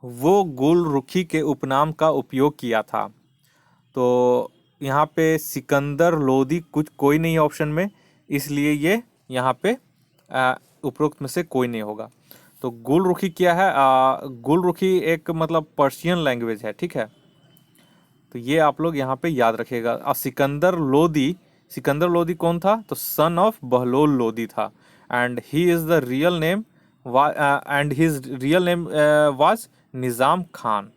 वो गुलरुखी के उपनाम का उपयोग किया था। तो यहाँ पे सिकंदर लोधी कोई नहीं है ऑप्शन में, इसलिए ये यहाँ पे उपरोक्त में से कोई नहीं होगा। तो गुलरुखी क्या है? गुलरुखी एक मतलब पर्शियन लैंग्वेज है। ठीक है। तो ये आप लोग यहाँ पे याद रखिएगा। सिकंदर लोधी कौन था? तो सन ऑफ बहलोल लोधी था, and he is the real name and his real name was Nizam Khan.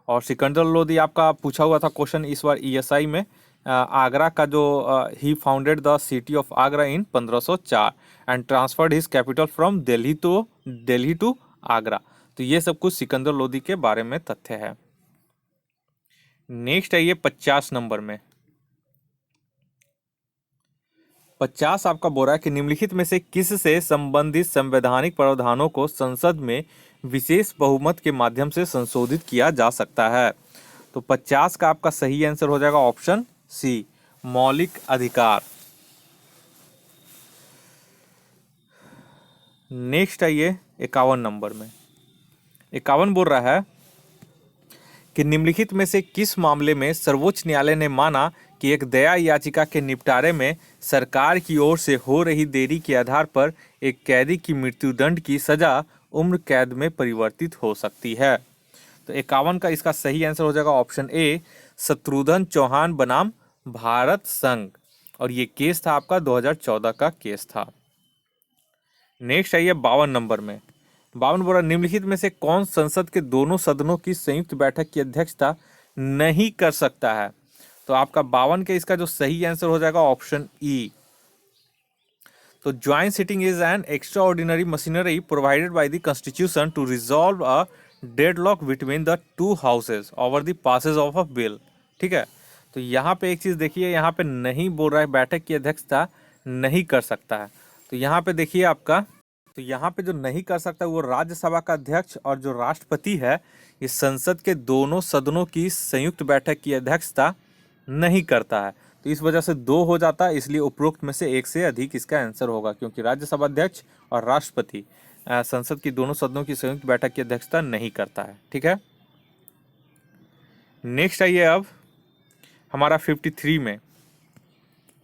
और सिकंदर लोदी आपका पूछा हुआ था क्वेश्चन इस बार ईएसआई में। आगरा का जो he founded the city of Agra in 1504 and transferred his capital from Delhi to Agra. तो ये सब कुछ सिकंदर लोदी के बारे में तथ्य है। नेक्स्ट है ये 50 नंबर में। 50 आपका बोल रहा है कि निम्नलिखित में से किस से संबंधित संवैधानिक प्रावधानों को संसद में विशेष बहुमत के माध्यम से संशोधित किया जा सकता है। तो 50 का आपका सही आंसर हो जाएगा ऑप्शन सी, मौलिक अधिकार। नेक्स्ट आइए 51 नंबर में। 51 बोल रहा है कि निम्नलिखित में से किस मामले में सर्वोच्च न्यायालय ने माना कि एक दया याचिका के निपटारे में सरकार की ओर से हो रही देरी के आधार पर एक कैदी की मृत्युदंड की सजा उम्र कैद में परिवर्तित हो सकती है। तो 51 का इसका सही आंसर हो जाएगा ऑप्शन ए, शत्रुघ्न चौहान बनाम भारत संघ। और ये केस था आपका 2014 का केस था। नेक्स्ट आइए 52 नंबर में। 52 बोला निम्नलिखित में से कौन संसद के दोनों सदनों की संयुक्त बैठक की अध्यक्षता नहीं कर सकता है। तो आपका 52 के इसका जो सही आंसर हो जाएगा ऑप्शन ई। तो joint sitting is an extraordinary machinery provided by the constitution to resolve a deadlock between the two houses over the passage of a bill. ठीक है, तो यहाँ पे एक चीज देखिए, यहाँ पे नहीं बोल रहा है बैठक की अध्यक्षता नहीं कर सकता है। तो यहाँ पे देखिए आपका, तो यहाँ पे जो नहीं कर सकता वो राज्यसभा का अध्यक्ष और जो राष्ट्रपति है, ये संसद के दोनों सदनों की संयुक्त बैठक की अध्यक्षता नहीं करता है। तो इस वजह से 2 हो जाता है, इसलिए उपरोक्त में से एक से अधिक इसका आंसर होगा, क्योंकि राज्यसभा अध्यक्ष और राष्ट्रपति संसद की दोनों सदनों की संयुक्त बैठक की अध्यक्षता नहीं करता है। ठीक है, नेक्स्ट आइए अब हमारा 53 में।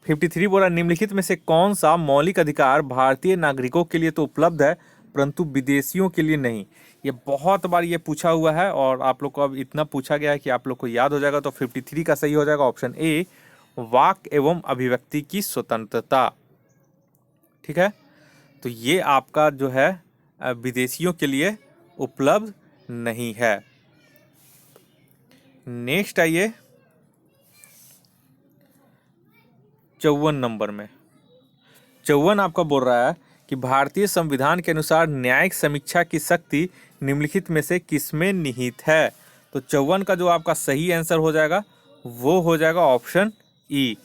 53 बोला निम्नलिखित में से कौन सा मौलिक अधिकार भारतीय नागरिकों के लिए तो उपलब्ध है परंतु विदेशियों के लिए नहीं। ये बहुत बार ये पूछा हुआ है और आप लोग को अब इतना पूछा गया है कि आप लोग को याद हो जाएगा। तो 53 का सही हो जाएगा ऑप्शन ए, वाक एवं अभिव्यक्ति की स्वतंत्रता। ठीक है, तो ये आपका जो है विदेशियों के लिए उपलब्ध नहीं है। नेक्स्ट आइए 54 नंबर में। 54 आपका बोल रहा है कि भारतीय संविधान के अनुसार न्यायिक समीक्षा की शक्ति निम्नलिखित में से किसमें निहित है। तो 54 का जो आपका सही आंसर हो जाएगा वो हो जाएगा ऑप्शन ई।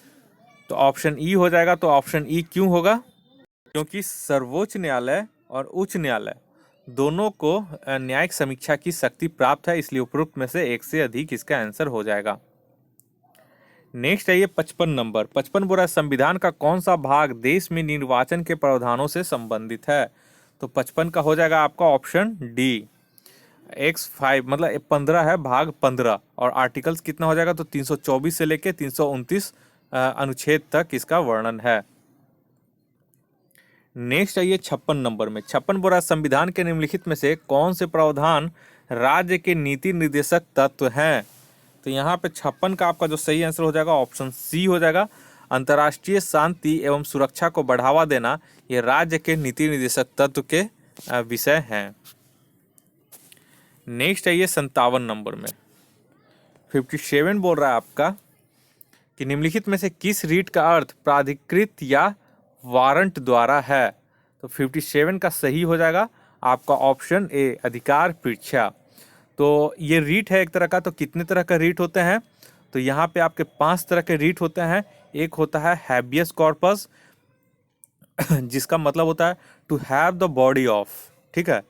तो ऑप्शन ई हो जाएगा। तो ऑप्शन ई क्यों होगा? क्योंकि सर्वोच्च न्यायालय और उच्च न्यायालय दोनों को न्यायिक समीक्षा की शक्ति प्राप्त है, इसलिए उपरोक्त में से एक से अधिक इसका आंसर हो जाएगा। नेक्स्ट है ये 55 नंबर। 55 बोला संविधान का कौन सा भाग देश में निर्वाचन के प्रावधानों से संबंधित है। तो 55 का हो जाएगा आपका ऑप्शन डी, X5 मतलब 15 है, भाग 15। और आर्टिकल्स कितना हो जाएगा? तो 324 से लेके 329 अनुच्छेद तक इसका वर्णन है। नेक्स्ट है ये 56 नंबर में। 56 बोला संविधान के निम्नलिखित में से कौन से प्रावधान राज्य के नीति निर्देशक तत्व हैं। तो यहाँ पे 56 का आपका जो सही आंसर हो जाएगा ऑप्शन सी हो जाएगा। अंतर्राष्ट्रीय शांति एवं सुरक्षा को बढ़ावा देना ये राज्य के नीति निर्देशक तत्व के विषय हैं। नेक्स्ट है ये 57 नंबर में। 57 बोल रहा है आपका कि निम्नलिखित में से किस रीट का अर्थ प्राधिकृत या वारंट द्वारा है। तो 57 का सही हो जाएगा आपका ऑप्शन ए, अधिकार परीक्षा। तो ये रीट है एक तरह का। तो कितने तरह का रीट होते हैं? तो यहाँ पे आपके 5 तरह के रीट होते हैं। एक होता है हैबियस कॉर्पस जिसका मतलब होता है to have the body of. ठीक है।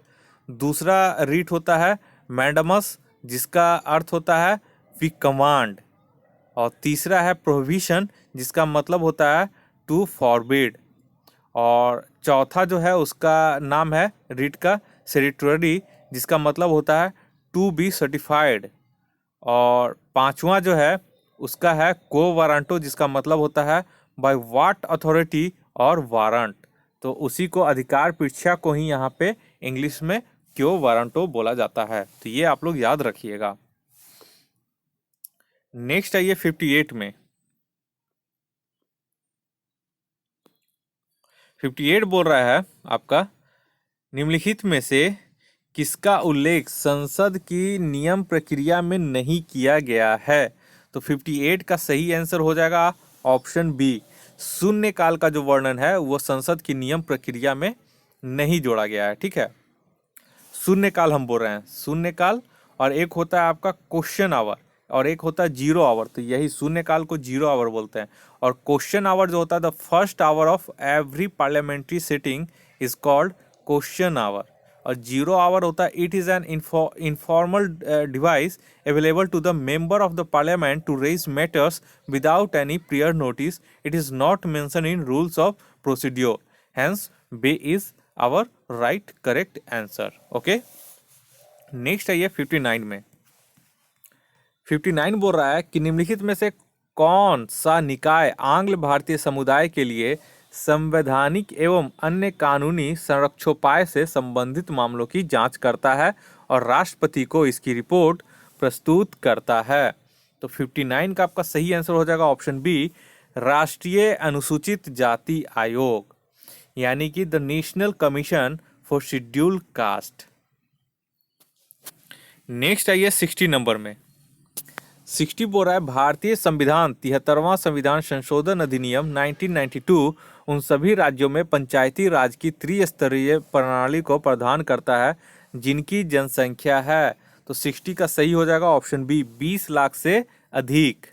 दूसरा रीट होता है मैंडमस जिसका अर्थ होता है वी कमांड। और तीसरा है प्रोहिबिशन जिसका मतलब होता है टू फॉरबिड। और चौथा जो है उसका नाम है रीट का सेरिटरी जिसका मतलब होता है टू बी सर्टिफाइड। और पांचवा जो है उसका है को वारंटो जिसका मतलब होता है बाय व्हाट अथॉरिटी और वारंट। तो उसी को अधिकार परीक्षा को ही यहाँ पे इंग्लिश में क्यों वारंटो बोला जाता है। तो ये आप लोग याद रखिएगा। नेक्स्ट है ये 58 में। 58 बोल रहा है आपका निम्नलिखित में से किसका उल्लेख संसद की नियम प्रक्रिया में नहीं किया गया है? तो 58 का सही आंसर हो जाएगा ऑप्शन बी। शून्यकाल का जो वर्णन है वो संसद की नियम प्रक्रिया में नहीं जोड़ा गया है। ठीक है, शून्यकाल हम बोल रहे हैं, शून्यकाल। और एक होता है आपका क्वेश्चन आवर और एक होता है जीरो आवर। तो यही शून्यकाल को जीरो आवर बोलते हैं। और क्वेश्चन आवर जो होता है the first hour of every parliamentary sitting is called question hour. और जीरो आवर होता है it is an informal device available to the member of the parliament to raise matters without any prior notice. It is not mention in rules of procedure, hence B is our right correct answer. Okay, next है ये 59 में। 59 बोल रहा है कि निम्नलिखित में से कौन सा निकाय आंग्ल भारतीय समुदाय के लिए संवैधानिक एवं अन्य कानूनी संरक्षोपाय से संबंधित मामलों की जांच करता है और राष्ट्रपति को इसकी रिपोर्ट प्रस्तुत करता है? तो 59 का आपका सही आंसर हो जाएगा ऑप्शन बी, राष्ट्रीय अनुसूचित जाति आयोग, यानी कि the national commission for scheduled caste. Next आइए 60 नंबर में। 60 बोल रहा है भारतीय संविधान 73वां संविधान संशोधन अधिनियम 1992 उन सभी राज्यों में पंचायती राज की त्रिस्तरीय प्रणाली को प्रदान करता है जिनकी जनसंख्या है। तो 60 का सही हो जाएगा ऑप्शन बी, 20 लाख से अधिक।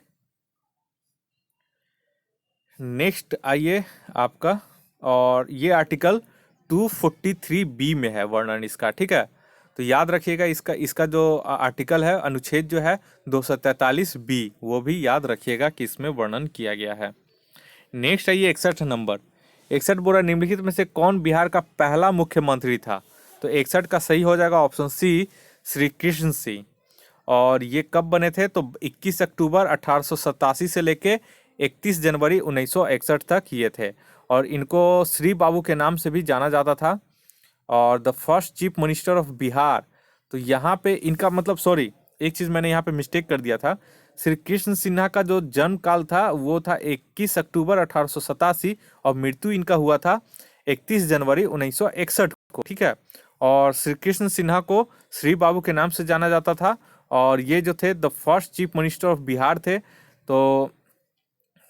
नेक्स्ट आइए आपका, और ये आर्टिकल 243 बी में है वर्णन इसका। ठीक है, तो याद रखिएगा इसका इसका जो आर्टिकल है, अनुच्छेद जो है 243 बी, वो भी याद रखिएगा कि इसमें वर्णन किया गया है। नेक्स्ट है ये 61 नंबर। 61 बोला निम्नलिखित में से कौन बिहार का पहला मुख्यमंत्री था? तो 61 का सही हो जाएगा ऑप्शन सी, श्री कृष्ण सिंह। और ये कब बने थे? तो 21 अक्टूबर 1887 से लेके 31 जनवरी 1961 तक ये थे। और इनको श्री बाबू के नाम से भी जाना जाता था। और the first chief minister of Bihar, तो यहाँ पे इनका मतलब, सॉरी एक चीज़ मैंने यहाँ पे मिस्टेक कर दिया था। श्री कृष्ण सिन्हा का जो जन्म काल था वो था 21 अक्टूबर 1887 और मृत्यु इनका हुआ था 31 जनवरी 1961 को। ठीक है, और श्री कृष्ण सिन्हा को श्री बाबू के नाम से जाना जाता था। और ये जो थे the first chief minister of Bihar थे। तो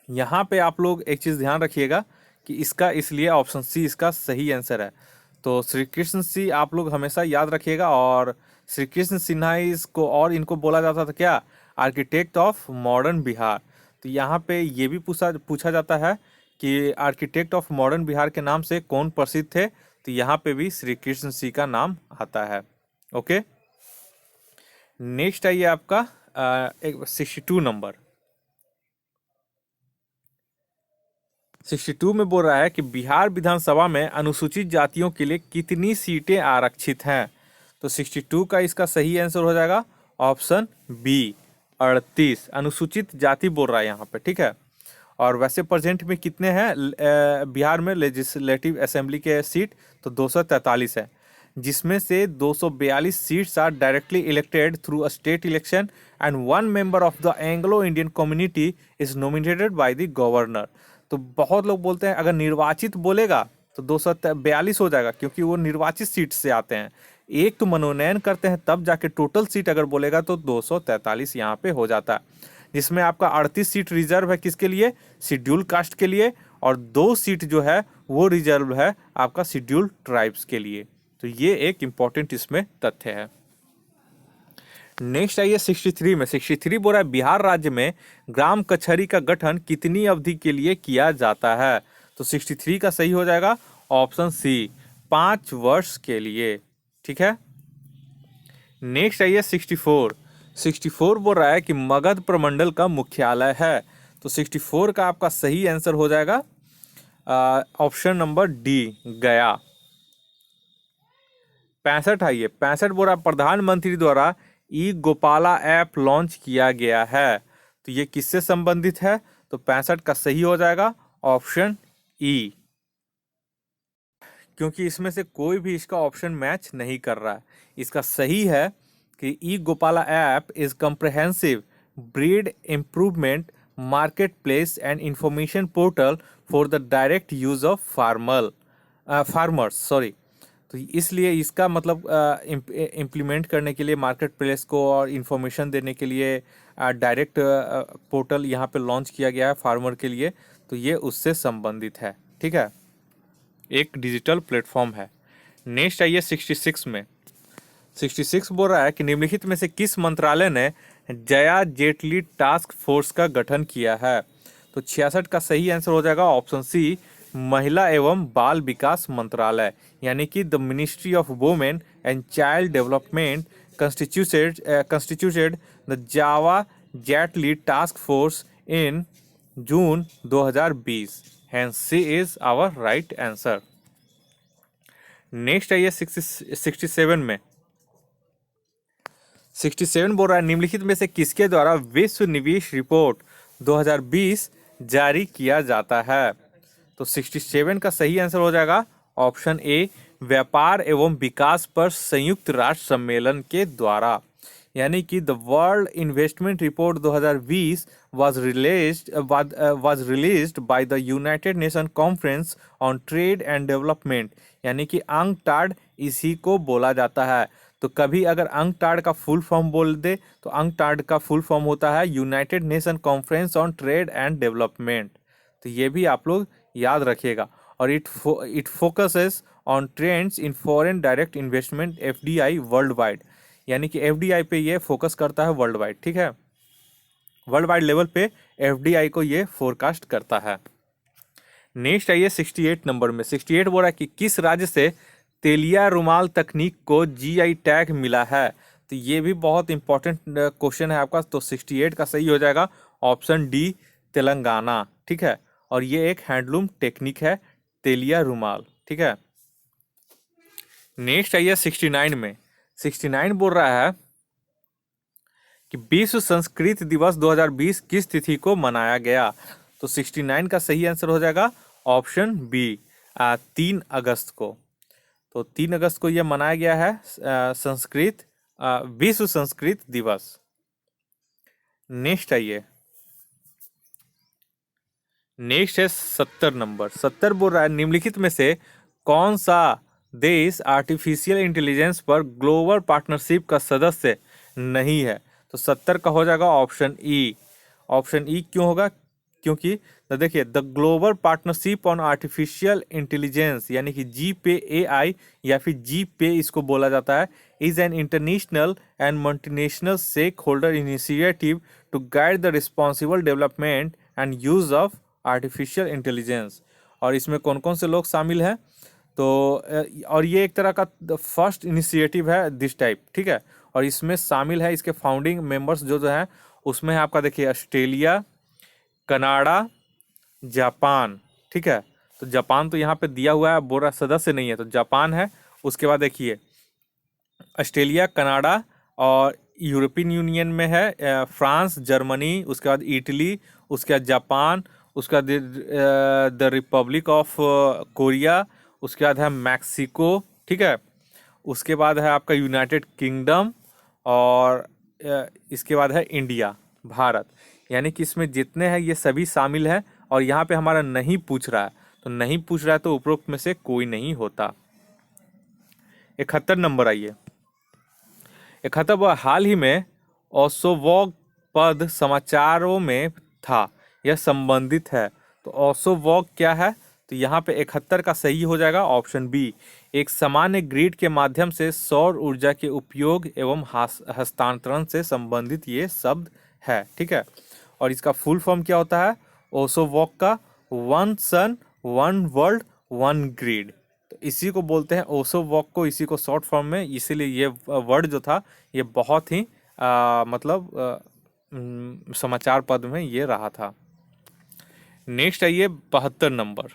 यहाँ पे आप लोग एक चीज़ ध्यान रखिएगा कि इसका, इसलिए ऑप्शन सी इसका सही आंसर है। तो श्री कृष्ण सिंह आप लोग हमेशा याद रखिएगा। और श्री कृष्ण सिन्हा इसको, और इनको बोला जाता था क्या? Architect of modern Bihar. तो यहाँ पे ये भी पूछा जाता है कि आर्किटेक्ट ऑफ मॉडर्न बिहार के नाम से कौन प्रसिद्ध थे? तो यहाँ पे भी श्री कृष्ण सिंह का नाम आता है। ओके, नेक्स्ट आइए आपका 62 नंबर। 62 में बोल रहा है कि बिहार विधानसभा में अनुसूचित जातियों के लिए कितनी सीटें आरक्षित हैं? तो 62 का इसका सही आंसर हो जाएगा ऑप्शन बी, 38। अनुसूचित जाति बोल रहा है यहाँ पे। ठीक है, और वैसे प्रेजेंट में कितने हैं बिहार में लेजिस्लेटिव असेंबली के सीट? तो 243 है, जिसमें से 242 seats are directly elected through a state election and 1 member of the Anglo Indian community is nominated by the governor. तो बहुत लोग बोलते हैं अगर निर्वाचित बोलेगा तो 242 हो जाएगा, क्योंकि वो निर्वाचित सीट से आते हैं। एक तो मनोनयन करते हैं तब जाके टोटल सीट अगर बोलेगा तो 243 यहाँ पे हो जाता है, जिसमें आपका 38 सीट रिजर्व है किसके लिए? शेड्यूल कास्ट के लिए। और 2 सीट जो है वो रिजर्व है आपका शेड्यूल ट्राइब्स के लिए। तो ये एक इम्पॉर्टेंट इसमें तथ्य है। नेक्स्ट आइए 63 में। 63 बोल रहा है बिहार राज्य में ग्राम कचहरी का गठन कितनी अवधि के लिए किया जाता है? तो 63 का सही हो जाएगा ऑप्शन सी, 5 वर्ष के लिए। ठीक है, नेक्स्ट आइए 64। 64 बोल रहा है कि मगध प्रमंडल का मुख्यालय है। तो 64 का आपका सही आंसर हो जाएगा ऑप्शन नंबर डी, गया। 65 आइए, 65 बोल रहा है प्रधानमंत्री द्वारा ई गोपाला ऐप लॉन्च किया गया है। तो ये किससे संबंधित है? तो 65 का सही हो जाएगा ऑप्शन ई, क्योंकि इसमें से कोई भी इसका ऑप्शन मैच नहीं कर रहा है। इसका सही है कि e Gopala app is comprehensive breed improvement market place and information portal for the direct use of farmers. Sorry, तो इसलिए इसका मतलब इम्प्लीमेंट करने के लिए मार्केट प्लेस को और इन्फॉर्मेशन देने के लिए डायरेक्ट पोर्टल यहाँ पे लॉन्च किया गया है फार्मर के लिए। तो ये उससे संबंधित है, ठीक है, एक डिजिटल प्लेटफॉर्म है। नेक्स्ट आइए 66 में। 66 बोल रहा है कि निम्नलिखित में से किस मंत्रालय ने जया जेटली टास्क फोर्स का गठन किया है। तो 66 का सही आंसर हो जाएगा ऑप्शन सी, महिला एवं बाल विकास मंत्रालय, यानी कि the ministry of women and child development constituted the Jaya Jaitly task force in June 2020। Hence C is our right answer. Next आइए 67 में। 67 बोल रहा है निम्नलिखित में से किसके द्वारा विश्व निवेश रिपोर्ट 2020 जारी किया जाता है। तो 67 का सही आंसर हो जाएगा ऑप्शन ए, व्यापार एवं विकास पर संयुक्त राष्ट्र सम्मेलन के द्वारा, यानी कि the world investment report 2020 was released by the United Nations Conference on Trade and Development, यानी कि अंकटाड इसी को बोला जाता है। तो कभी अगर अंकटाड का फुल फॉर्म बोल दे तो अंकटाड का फुल फॉर्म होता है United nation conference on trade and development. तो ये भी आप लोग याद रखिएगा। और it focuses on trends in foreign direct investment FDI world wide, यानी कि एफडीआई पे ये फोकस करता है वर्ल्ड वाइड, ठीक है, वर्ल्ड वाइड लेवल पे एफडीआई को ये फोरकास्ट करता है। नेक्स्ट आइए 68 नंबर में। 68 बोल रहा है कि किस राज्य से तेलिया रुमाल तकनीक को जीआई टैग मिला है। तो ये भी बहुत इंपॉर्टेंट क्वेश्चन है आपका। तो 68 का सही हो जाएगा ऑप्शन डी, तेलंगाना, ठीक है। और ये एक हैंडलूम टेक्निक है तेलिया रुमाल, ठीक है। नेक्स्ट आइए 69 में। 69 बोल रहा है कि विश्व संस्कृत दिवस 2020 किस तिथि को मनाया गया। तो 69 का सही आंसर हो जाएगा ऑप्शन बी, 3 अगस्त को। तो 3 अगस्त को यह मनाया गया है विश्व संस्कृत दिवस। नेक्स्ट आइए, नेक्स्ट है 70 नंबर। 70 बोल रहा है निम्नलिखित में से कौन सा देश आर्टिफिशियल इंटेलिजेंस पर ग्लोबल पार्टनरशिप का सदस्य नहीं है। तो 70 का हो जाएगा ऑप्शन ई। ऑप्शन ई क्यों होगा, क्योंकि तो देखिए the global partnership on artificial intelligence, यानी कि GPAI या फिर GPA इसको बोला जाता है, is an international and multinational stake holder initiative to guide the responsible development and use of artificial intelligence. और इसमें कौन कौन से लोग शामिल हैं, तो और ये एक तरह का फर्स्ट इनिशिएटिव है दिस टाइप, ठीक है। और इसमें शामिल है, इसके फाउंडिंग मेंबर्स जो हैं उसमें है आपका देखिए ऑस्ट्रेलिया, कनाडा, जापान, ठीक है। तो जापान तो यहाँ पे दिया हुआ है, बोरा सदस्य नहीं है, तो जापान है। उसके बाद देखिए ऑस्ट्रेलिया, कनाडा और यूरोपियन यूनियन में है फ्रांस, जर्मनी, उसके बाद इटली, उसके बाद जापान, उसके बाद द रिपब्लिक ऑफ कोरिया, उसके बाद है मैक्सिको, ठीक है। उसके बाद है आपका यूनाइटेड किंगडम और इसके बाद है इंडिया, भारत। यानी कि इसमें जितने हैं ये सभी शामिल हैं। और यहाँ पे हमारा नहीं पूछ रहा है, तो नहीं पूछ रहा है तो उपरोक्त में से कोई नहीं होता। 71 नंबर आइए। 71 हाल ही में ओसोवॉग पद समाचारों में था, यह संबंधित है। तो ओसोवॉग क्या है, तो यहाँ पे 71 का सही हो जाएगा ऑप्शन बी, एक सामान्य ग्रिड के माध्यम से सौर ऊर्जा के उपयोग एवं हस्तांतरण से संबंधित ये शब्द है, ठीक है। और इसका फुल फॉर्म क्या होता है ओसोवॉग का, one sun one world one grid. तो इसी को बोलते हैं ओसोवॉग को, इसी को शॉर्ट फॉर्म में, इसीलिए ये वर्ड जो था ये बहुत ही समाचार पद में ये रहा था। नेक्स्ट आइए 72 नंबर।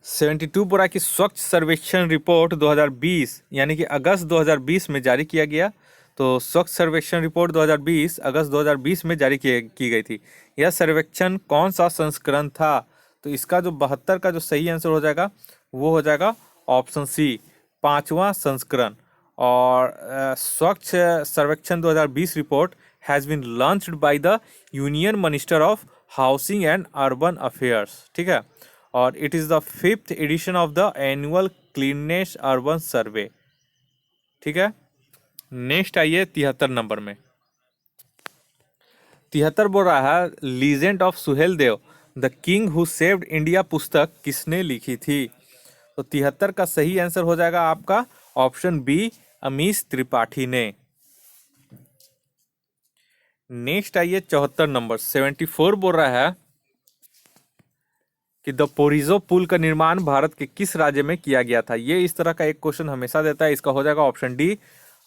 72 बोला कि स्वच्छ सर्वेक्षण रिपोर्ट 2020, यानी कि अगस्त 2020 में जारी किया गया। तो स्वच्छ सर्वेक्षण रिपोर्ट 2020 अगस्त 2020 में जारी की गई थी। यह सर्वेक्षण कौन सा संस्करण था। तो इसका जो 72 का जो सही आंसर हो जाएगा वो हो जाएगा ऑप्शन सी, 5वां संस्करण। और Swachh Survekshan 2020 report has been launched by the union minister of housing and urban affairs, ठीक है। और it is the 5th edition of the annual cleanliness urban survey. ठीक है, नेक्स्ट आइए 73 नंबर में। 73 बोल रहा है legend of Suhel Dev the king who saved India पुस्तक किसने लिखी थी? तो 73 का सही आंसर हो जाएगा आपका ऑप्शन बी, अमीश त्रिपाठी ने। नेक्स्ट आइए 74 नंबर। 74 बोल रहा है कि द पोरिजो पुल का निर्माण भारत के किस राज्य में किया गया था? ये इस तरह का एक क्वेश्चन हमेशा देता है। इसका हो जाएगा ऑप्शन डी,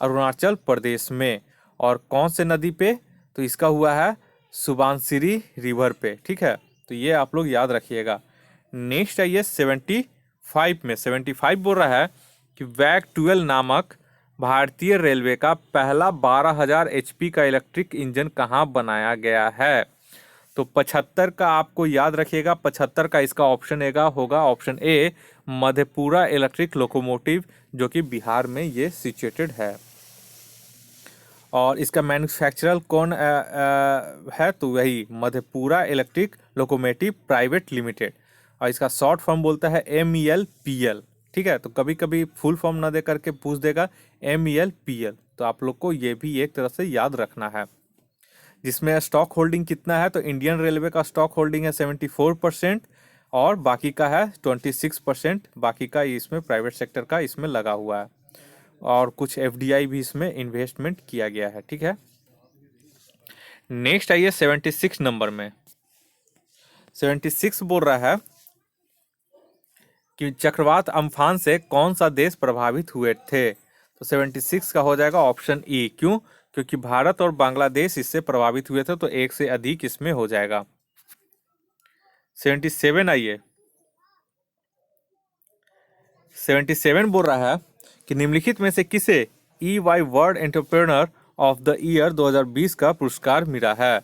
अरुणाचल प्रदेश में। और कौन से नदी पे? तो इसका हुआ है सुबानसिरी रिवर पे। ठीक है, तो ये आप लोग याद रखिएगा। नेक्स्ट आइए 75 में। 75 बोल रहा है कि वैग 12 नामक भारतीय रेलवे का पहला 12,000 HP का इलेक्ट्रिक इंजन कहाँ बनाया गया है? तो 75 का आपको याद रखिएगा। 75 का इसका ऑप्शन होगा option A, Madhepura electric locomotive, जो कि बिहार में ये सिचुएटेड है। और इसका मैन्युफैक्चरर कौन है? तो वही Madhepura electric locomotive private limited. और इसका शॉर्ट फॉर्म बोलता है MELPL। ठीक है, तो कभी कभी फुल फॉर्म ना दे करके पूछ देगा MELPL, तो आप लोग को ये भी एक तरह से याद रखना है। जिसमें स्टॉक होल्डिंग कितना है? तो इंडियन रेलवे का स्टॉक होल्डिंग है 74% और बाकी का है 26%। बाकी का इसमें प्राइवेट सेक्टर का इसमें लगा हुआ है और कुछ FDI भी इसमें इन्वेस्टमेंट किया गया है। ठीक है, नेक्स्ट आइए 76 नंबर में। 76 बोल रहा है कि चक्रवात अम्फान से कौन सा देश प्रभावित हुए थे? तो 76 का हो जाएगा ऑप्शन ई। क्यों? क्योंकि भारत और बांग्लादेश इससे प्रभावित हुए थे, तो एक से अधिक इसमें हो जाएगा। 77 आइए। 77 बोल रहा है कि निम्नलिखित में से किसे EY world entrepreneur of the year 2020 का पुरस्कार मिला है?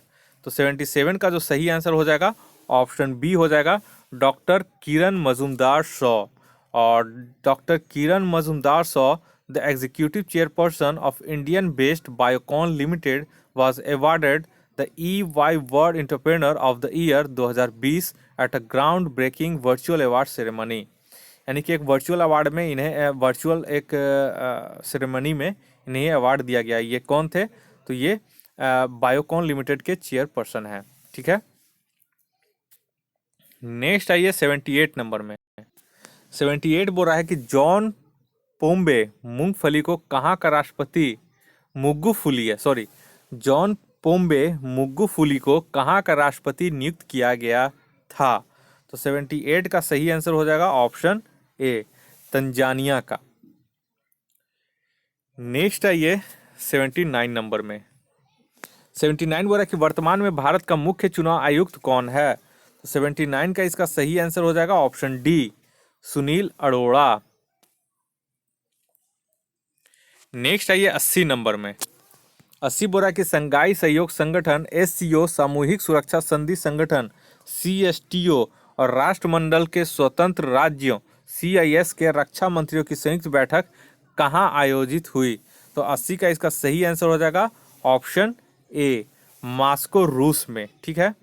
तो 77 का जो सही आंसर हो जाएगा ऑप्शन बी हो जाएगा, डॉक्टर किरण मजूमदार शॉ। और doctor Kiran Mazumdar Shaw, the executive chairperson of Indian based Biocon Limited, was awarded the EY world entrepreneur of the year 2020 at a ground breaking virtual award ceremony. यानी कि एक वर्चुअल अवार्ड में इन्हें virtual एक ceremony में इन्हें award दिया गया। ये कौन थे? तो ये बायोकॉन लिमिटेड के चेयरपर्सन हैं। ठीक है, नेक्स्ट आइए 78 नंबर में। 78 बोल रहा है कि जॉन पोम्बे मूंगफली को कहाँ का राष्ट्रपति मुग्गुफुली है सॉरी जॉन पोम्बे मुग्गुफुली को कहाँ का राष्ट्रपति नियुक्त किया गया था? तो 78 का सही आंसर हो जाएगा ऑप्शन ए, तंजानिया का। नेक्स्ट आइए 79 नंबर में। 79 बोल रहा है कि वर्तमान में भारत का मुख्य चुनाव आयुक्त कौन है? तो 79 का इसका सही आंसर हो जाएगा option D, Sunil Arora. Next आइए 80 नंबर में। 80 बोल रहा है कि संघाई सहयोग संगठन SCO, सामूहिक सुरक्षा संधि संगठन CSTO और राष्ट्रमंडल के स्वतंत्र राज्यों CIS के रक्षा मंत्रियों की संयुक्त बैठक कहाँ आयोजित हुई? तो 80 का इसका सही आंसर हो जाएगा ऑप्शन ए, मॉस्को रूस में। ठीक है,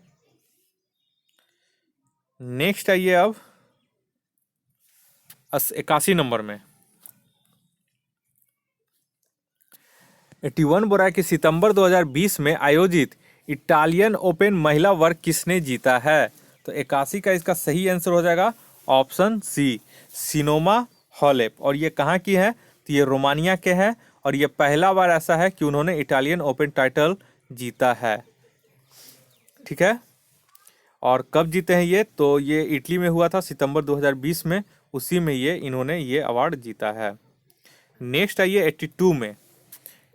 नेक्स्ट आइए अब 81 नंबर में। 81 बोल रहा है कि सितंबर 2020 में आयोजित इटालियन ओपन महिला वर्ग किसने जीता है? तो 81 का इसका सही आंसर हो जाएगा ऑप्शन सी, सिनोमा हालेप। और ये कहाँ की है? तो ये रोमानिया के हैं और ये पहला बार ऐसा है कि उन्होंने इटालियन ओपन टाइटल जीता है। ठीक है, और कब जीते हैं ये? तो ये इटली में हुआ था सितंबर 2020 में, उसी में इन्होंने ये अवार्ड जीता है। नेक्स्ट आइए 82 में।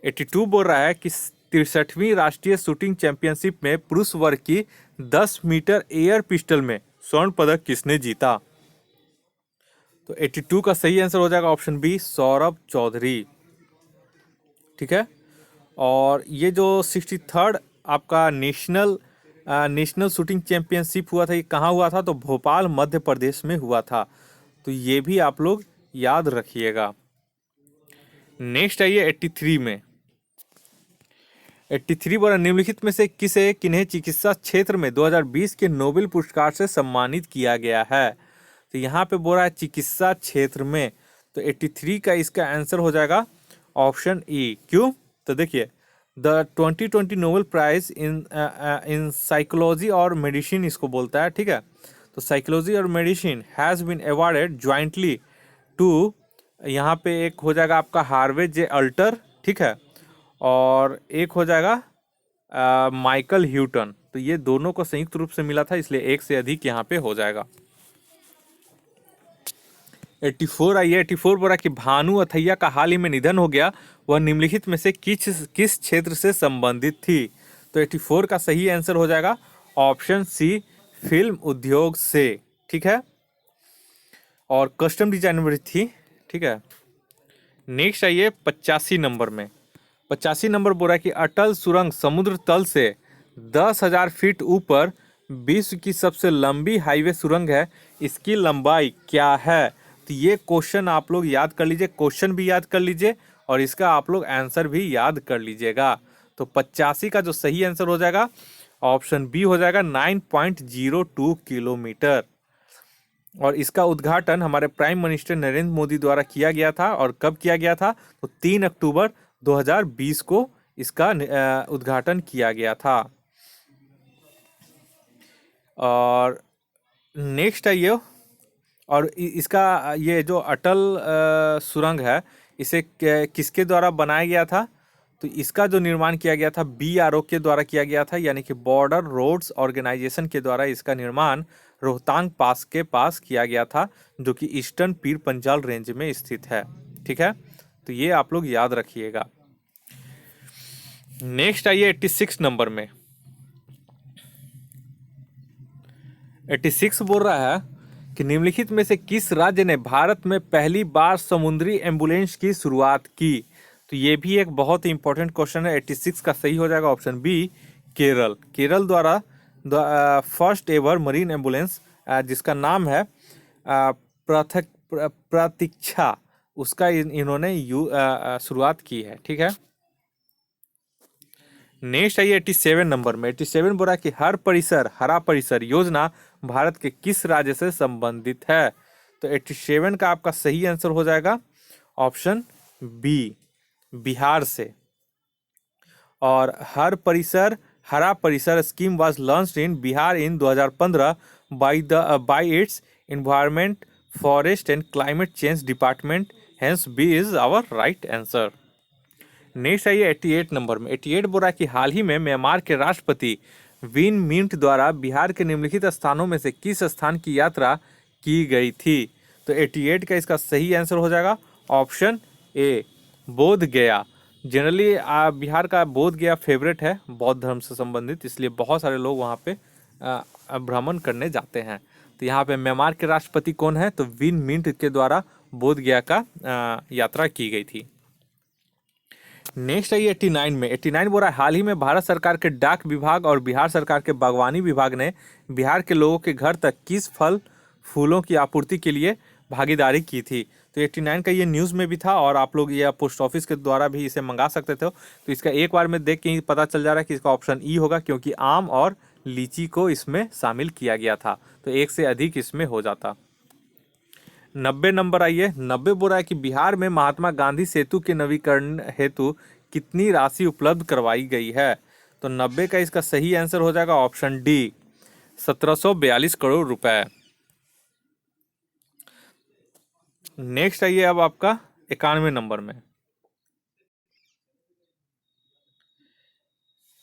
82 बोल रहा है कि 63वीं राष्ट्रीय शूटिंग चैंपियनशिप में पुरुष वर्ग की 10 मीटर एयर पिस्टल में स्वर्ण पदक किसने जीता? तो 82 का सही आंसर हो जाएगा ऑप्शन बी, सौरभ चौधरी। ठीक है, और ये जो 63rd आपका नेशनल शूटिंग चैंपियनशिप हुआ था, ये कहाँ हुआ था? तो भोपाल मध्य प्रदेश में हुआ था। तो ये भी आप लोग याद रखिएगा। नेक्स्ट आइए 83 में। 83 बोला निम्नलिखित में से किन्हें चिकित्सा क्षेत्र में 2020 के नोबेल पुरस्कार से सम्मानित किया गया है? तो यहाँ पे बोल रहा है चिकित्सा क्षेत्र में, तो 83 का इसका आंसर हो जाएगा ऑप्शन ई। क्यों? तो देखिए, the 2020 Nobel prize in psychology और मेडिसिन इसको बोलता है, ठीक है। तो साइकोलॉजी और medicine has been awarded jointly to, यहाँ पे एक हो जाएगा आपका हार्वे जे अल्टर, ठीक है, और एक हो जाएगा माइकल ह्यूटन। तो ये दोनों को संयुक्त रूप से मिला था, इसलिए एक से अधिक यहाँ पे हो जाएगा। 84 आइए। 84 बोला कि भानु अथैया का हाल ही में निधन हो गया, वह निम्नलिखित में से किस क्षेत्र से संबंधित थी? तो 84 का सही आंसर हो जाएगा ऑप्शन सी, फिल्म उद्योग से, ठीक है, और कस्टम डिजाइन भी थी, ठीक है। नेक्स्ट आइए 85 नंबर में। 85 नंबर बोल रहा है कि अटल सुरंग समुद्र तल से 10,000 फीट ऊपर विश्व की सबसे लंबी हाईवे सुरंग है, इसकी लंबाई क्या है? तो ये क्वेश्चन आप लोग याद कर लीजिए, क्वेश्चन भी याद कर लीजिए और इसका आप लोग आंसर भी याद कर लीजिएगा। तो 85 का जो सही आंसर हो जाएगा ऑप्शन बी हो जाएगा 9.02 किलोमीटर। और इसका उद्घाटन हमारे प्राइम मिनिस्टर नरेंद्र मोदी द्वारा किया गया था, और कब किया गया था? तो 3 अक्टूबर 2020 को इसका उद्घाटन किया गया था। और नेक्स्ट है ये, और इसका ये जो अटल सुरंग है, इसे किसके द्वारा बनाया गया था? तो इसका जो निर्माण किया गया था BRO के द्वारा किया गया था, यानी कि बॉर्डर रोड्स ऑर्गेनाइजेशन के द्वारा इसका निर्माण रोहतांग पास के पास किया गया था, जो कि ईस्टर्न पीर पंजाल रेंज में स्थित है, ठीक है। तो ये आप लोग याद रखिएगा। नेक्स्ट आइए 86 नंबर में। 86 बोल रहा है कि निम्नलिखित में से किस राज्य ने भारत में पहली बार समुद्री एम्बुलेंस की शुरुआत की? तो ये भी एक बहुत ही इंपॉर्टेंट क्वेश्चन है। 86 का सही हो जाएगा ऑप्शन बी, केरल। केरल द्वारा फर्स्ट एवर मरीन एम्बुलेंस, जिसका नाम है प्रतीक्षा, उसका इन्होंने शुरुआत की है, ठीक है। नेक्स्ट आइए 87 नंबर में। 87 बोला कि हरा परिसर योजना भारत के किस राज्य से संबंधित है? तो 87 का आपका सही आंसर हो जाएगा ऑप्शन बी, बिहार से। और Hara Parisar scheme was launched in Bihar in 2015 by its environment, forest and climate change department, hence B is our right answer. Next आइए 88 नंबर में। 88 बोला कि हाल ही में म्यांमार के राष्ट्रपति विन मिंट द्वारा बिहार के निम्नलिखित स्थानों में से किस स्थान की यात्रा की गई थी? तो 88 का इसका सही आंसर हो जाएगा ऑप्शन ए, बोध गया। जनरली बिहार का बोध गया फेवरेट है बौद्ध धर्म से संबंधित, इसलिए बहुत सारे लोग वहाँ पे भ्रमण करने जाते हैं। तो यहाँ पे म्यांमार के राष्ट्रपति कौन है? तो विन मिंट के द्वारा बोध गया का यात्रा की गई थी। नेक्स्ट है 89 में। 89 बोल रहा है हाल ही में भारत सरकार के डाक विभाग और बिहार सरकार के बागवानी विभाग ने बिहार के लोगों के घर तक किस फल फूलों की आपूर्ति के लिए भागीदारी की थी? तो 89 का ये न्यूज़ में भी था, और आप लोग ये पोस्ट ऑफिस के द्वारा भी इसे मंगा सकते थे। तो इसका एक बार में देख के ही पता चल जा रहा है कि इसका ऑप्शन ई होगा, क्योंकि आम और लीची को इसमें शामिल किया गया था, तो एक से अधिक इसमें हो जाता। 90 नंबर आइए। 90 बोल रहा है कि बिहार में महात्मा गांधी सेतु के नवीकरण हेतु कितनी राशि उपलब्ध करवाई गई है? तो 90 का इसका सही आंसर हो जाएगा ऑप्शन डी, 1742 करोड़ रुपए। नेक्स्ट आइए अब आपका 91 नंबर में।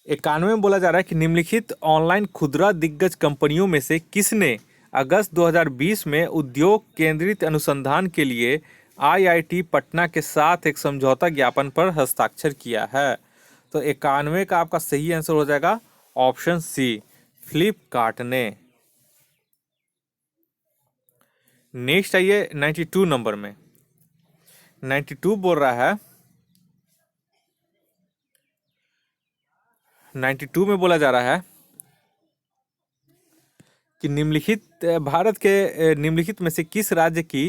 91 में बोला जा रहा है कि निम्नलिखित ऑनलाइन खुदरा दिग्गज कंपनियों में से किसने अगस्त 2020 में उद्योग केंद्रित अनुसंधान के लिए IIT पटना के साथ एक समझौता ज्ञापन पर हस्ताक्षर किया है? तो 91 का आपका सही आंसर हो जाएगा ऑप्शन सी, फ्लिपकार्ट ने। नेक्स्ट आइए 92 नंबर में। 92 बोल रहा है, 92 में बोला जा रहा है कि भारत के निम्नलिखित में से किस राज्य की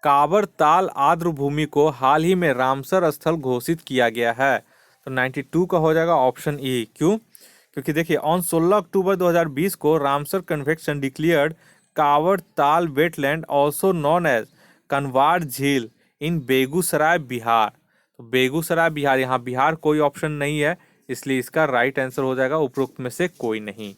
काबर ताल आर्द्र भूमि को हाल ही में रामसर स्थल घोषित किया गया है? तो 92 का हो जाएगा ऑप्शन ई। क्यों? क्योंकि देखिए ऑन 16 अक्टूबर 2020 को रामसर कन्वेंशन डिक्लेयर्ड कावड़ ताल वेटलैंड ऑल्सो नॉन एज कनवार झील इन बेगूसराय बिहार। तो बेगूसराय बिहार, यहाँ बिहार कोई ऑप्शन नहीं है, इसलिए इसका राइट आंसर हो जाएगा उपरोक्त में से कोई नहीं।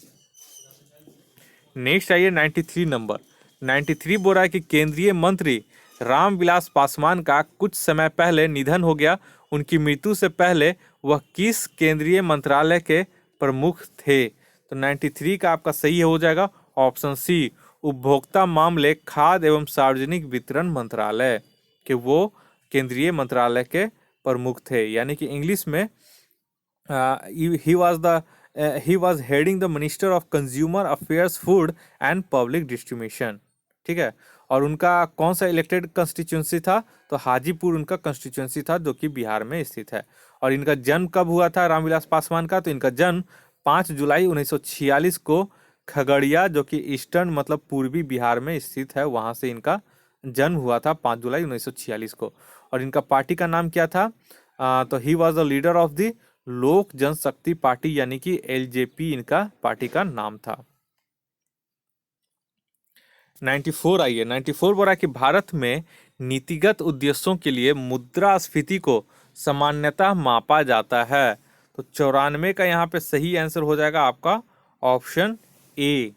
नेक्स्ट आइए 93 नंबर। 93 बोल रहा है कि केंद्रीय मंत्री रामविलास पासवान का कुछ समय पहले निधन हो गया। उनकी मृत्यु से पहले वह किस केंद्रीय मंत्रालय के प्रमुख थे? तो 93 का आपका सही हो जाएगा ऑप्शन सी, उपभोक्ता मामले खाद्य एवं सार्वजनिक वितरण मंत्रालय के वो केंद्रीय मंत्रालय के प्रमुख थे। यानी कि इंग्लिश में he was heading the Minister of Consumer Affairs, Food and Public Distribution। ठीक है, और उनका कौन सा इलेक्टेड कंस्टिट्यूंसी था? तो हाजीपुर उनका कंस्टिट्यूंसी था, जो कि बिहार में स्थित है। और इनका जन्म कब हुआ था रामविलास पासवान का? तो इनका जन्म 5 जुलाई 1946 को खगड़िया, जो कि ईस्टर्न मतलब पूर्वी बिहार में स्थित है, वहां से इनका जन्म हुआ था 5 जुलाई 1946 को। और इनका पार्टी का नाम क्या था? तो he was the leader of the लोक जनशक्ति पार्टी, यानी कि एलजेपी इनका पार्टी का नाम था। 94 आइए। 94 बोला कि भारत में नीतिगत उद्देश्यों के लिए मुद्रास्फीति को सामान्यतः मापा जाता है। तो 94 का यहाँ पे सही आंसर हो जाएगा आपका ऑप्शन ए,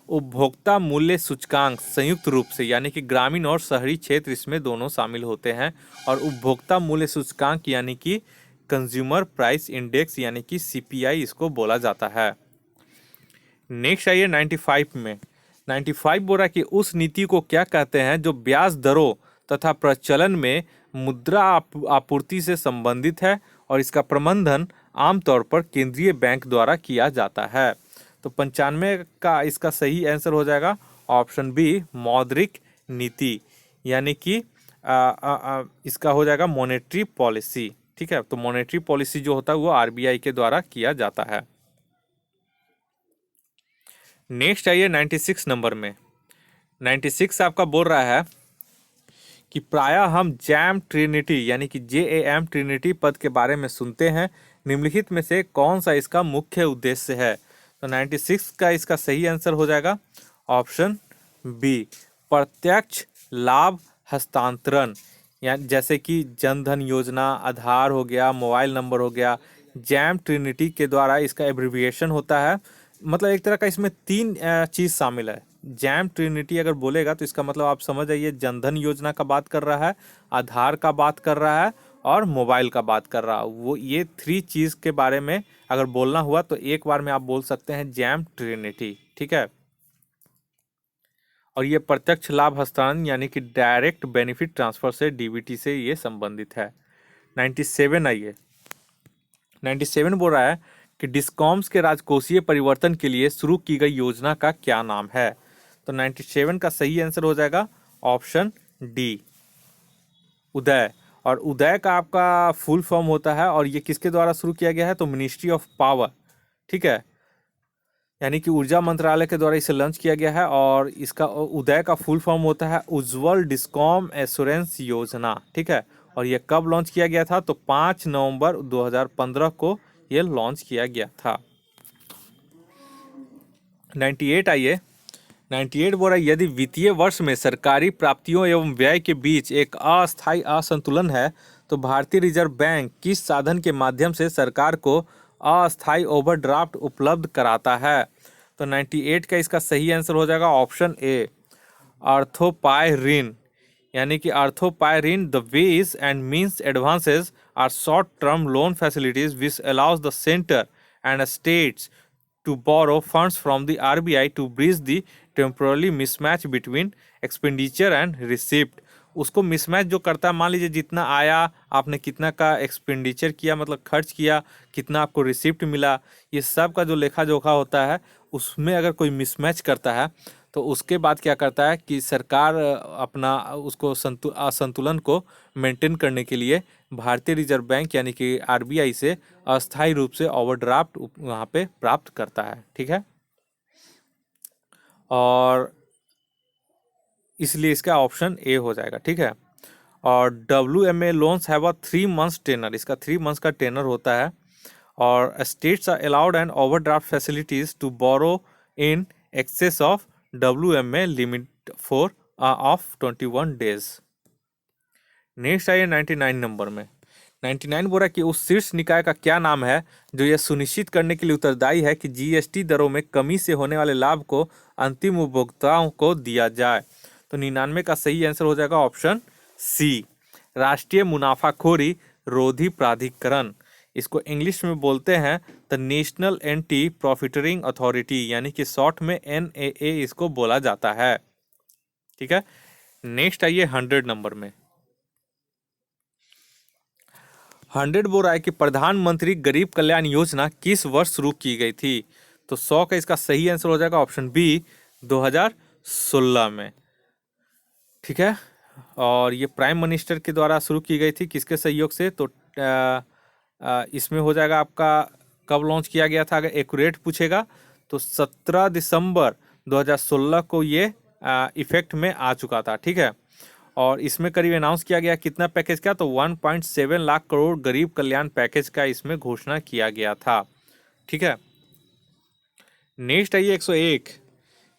उपभोक्ता मूल्य सूचकांक संयुक्त रूप से, यानी कि ग्रामीण और शहरी क्षेत्र इसमें दोनों शामिल होते हैं। और उपभोक्ता मूल्य सूचकांक यानी कि कंज्यूमर प्राइस इंडेक्स यानी कि सीपीआई इसको बोला जाता है। नेक्स्ट आइए 95 में। 95 बोल रहा है कि उस नीति को क्या कहते हैं जो ब्याज दरों तथा प्रचलन में मुद्रा आपूर्ति से संबंधित है और इसका प्रबंधन आमतौर पर केंद्रीय बैंक द्वारा किया जाता है। तो 95 का इसका सही आंसर हो जाएगा ऑप्शन बी, मौद्रिक नीति, यानी कि इसका हो जाएगा मॉनेटरी पॉलिसी। ठीक है, तो मॉनेटरी पॉलिसी जो होता है वो आरबीआई के द्वारा किया जाता है। नेक्स्ट आइए 96 नंबर में। 96 आपका बोल रहा है कि प्रायः हम जैम ट्रिनिटी यानी कि JAM ट्रिनिटी पद के बारे में सुनते हैं, निम्नलिखित में से कौन सा इसका मुख्य उद्देश्य है? तो 96 का इसका सही आंसर हो जाएगा ऑप्शन बी, प्रत्यक्ष लाभ हस्तांतरण, या जैसे कि जनधन योजना, आधार हो गया, मोबाइल नंबर हो गया। जैम ट्रिनिटी के द्वारा इसका एब्रिविएशन होता है, मतलब एक तरह का इसमें 3 चीज़ शामिल है। जैम ट्रिनिटी अगर बोलेगा तो इसका मतलब आप समझ जाइए जनधन योजना का बात कर रहा है, आधार का बात कर रहा है और मोबाइल का बात कर रहा है। वो ये 3 चीज़ के बारे में अगर बोलना हुआ तो एक बार में आप बोल सकते हैं जैम ट्रिनिटी। ठीक है, और ये प्रत्यक्ष लाभ हस्तांतरण यानी कि डायरेक्ट बेनिफिट ट्रांसफर से, डीबीटी से ये संबंधित है। 97 आइए। 97 बोल रहा है कि डिस्कॉम्स के राजकोषीय परिवर्तन के लिए शुरू की गई योजना का क्या नाम है? तो 97 का सही आंसर हो जाएगा ऑप्शन डी, उदय। और उदय का आपका फुल फॉर्म होता है, और ये किसके द्वारा शुरू किया गया है? तो मिनिस्ट्री ऑफ पावर। ठीक है, यानी कि ऊर्जा मंत्रालय के द्वारा इसे लॉन्च किया गया है। और इसका उदय का फुल फॉर्म होता है उज्ज्वल डिस्कॉम एश्योरेंस योजना। ठीक है, और ये कब लॉन्च किया गया था? तो 5 नवंबर 2015 को ये लॉन्च किया गया था। 98 आइए। 98 बोल रहा है यदि वित्तीय वर्ष में सरकारी प्राप्तियों एवं व्यय के बीच एक अस्थायी असंतुलन है तो भारतीय रिजर्व बैंक किस साधन के माध्यम से सरकार को अस्थायी ओवरड्राफ्ट उपलब्ध कराता है? तो 98 का इसका सही आंसर हो जाएगा ऑप्शन ए, अर्थोपाय ऋण, यानी कि अर्थोपाय ऋण the ways and means advances are short term loan facilities which allows the centre and states to borrow funds from the RBI to bridge the temporary mismatch between expenditure and receipt। उसको mismatch जो करता है, मान लीजिए जितना आया आपने कितना का एक्सपेंडिचर किया, मतलब खर्च किया, कितना आपको रिसिप्ट मिला, ये सब का जो लेखा जोखा होता है उसमें अगर कोई मिसमैच करता है तो उसके बाद क्या करता है कि सरकार अपना उसको असंतुलन को मेंटेन करने के लिए भारतीय रिजर्व बैंक यानी कि आरबीआई से अस्थायी रूप से ओवरड्राफ्ट वहाँ पे प्राप्त करता है। ठीक है, और इसलिए इसका ऑप्शन ए हो जाएगा। ठीक है, और WMA loans have a 3 months tenor, इसका 3 months का टेनर होता है। और states are allowed and overdraft facilities to borrow in excess of WMA limit for of 21 days. Next आइए 99 नंबर में। 99 बोला कि उस शीर्ष निकाय का क्या नाम है जो यह सुनिश्चित करने के लिए उत्तरदायी है कि जीएसटी दरों में कमी से होने वाले लाभ को अंतिम उपभोक्ताओं को दिया जाए। तो 99 का सही आंसर हो जाएगा ऑप्शन सी, राष्ट्रीय मुनाफाखोरी रोधी प्राधिकरण। इसको इंग्लिश में बोलते हैं the national anti profiteering authority, यानी कि शॉर्ट में NAA इसको बोला जाता है। ठीक है, नेक्स्ट आइए 100 नंबर में। 100 बोल रहा है कि प्रधानमंत्री गरीब कल्याण योजना किस वर्ष शुरू की गई थी। तो 100 का इसका सही आंसर हो जाएगा ऑप्शन बी, 2016 में। ठीक है, और ये प्राइम मिनिस्टर के द्वारा शुरू की गई थी, किसके सहयोग से? तो इसमें हो जाएगा आपका कब लॉन्च किया गया था, अगर एक्यूरेट पूछेगा तो 17 दिसंबर 2016 को ये इफेक्ट में आ चुका था। ठीक है, और इसमें करीब अनाउंस किया गया कितना पैकेज का, तो 1.7 लाख करोड़ गरीब कल्याण पैकेज का इसमें घोषणा किया गया था। ठीक है, नेक्स्ट आइए 101।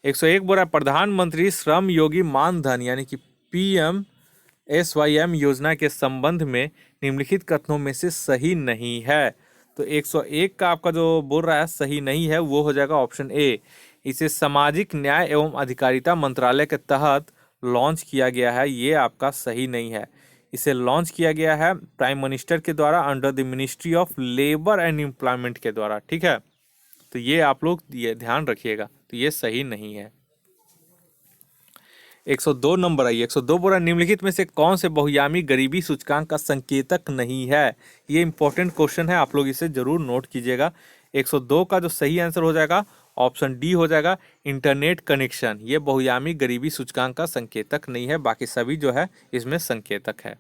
101 बोल रहा है प्रधानमंत्री श्रम योगी मानधन यानी कि PMSYM योजना के संबंध में निम्नलिखित कथनों में से सही नहीं है। तो 101 का आपका जो बोल रहा है सही नहीं है वो हो जाएगा ऑप्शन ए, इसे सामाजिक न्याय एवं अधिकारिता मंत्रालय के तहत लॉन्च किया गया है, ये आपका सही नहीं है। इसे लॉन्च किया गया है प्राइम मिनिस्टर के द्वारा under the ministry of labour and employment के द्वारा। ठीक है, तो ये आप लोग ये ध्यान रखिएगा, तो ये सही नहीं है। 102 नंबर आइए। 102 बोला निम्नलिखित में से कौन से बहुयामी गरीबी सूचकांक का संकेतक नहीं है। ये इंपॉर्टेंट क्वेश्चन है, आप लोग इसे जरूर नोट कीजिएगा। 102 का जो सही आंसर हो जाएगा ऑप्शन डी हो जाएगा, इंटरनेट कनेक्शन। ये बहुयामी गरीबी सूचकांक का संकेतक नहीं है, बाकी सभी जो है इसमें संकेतक है।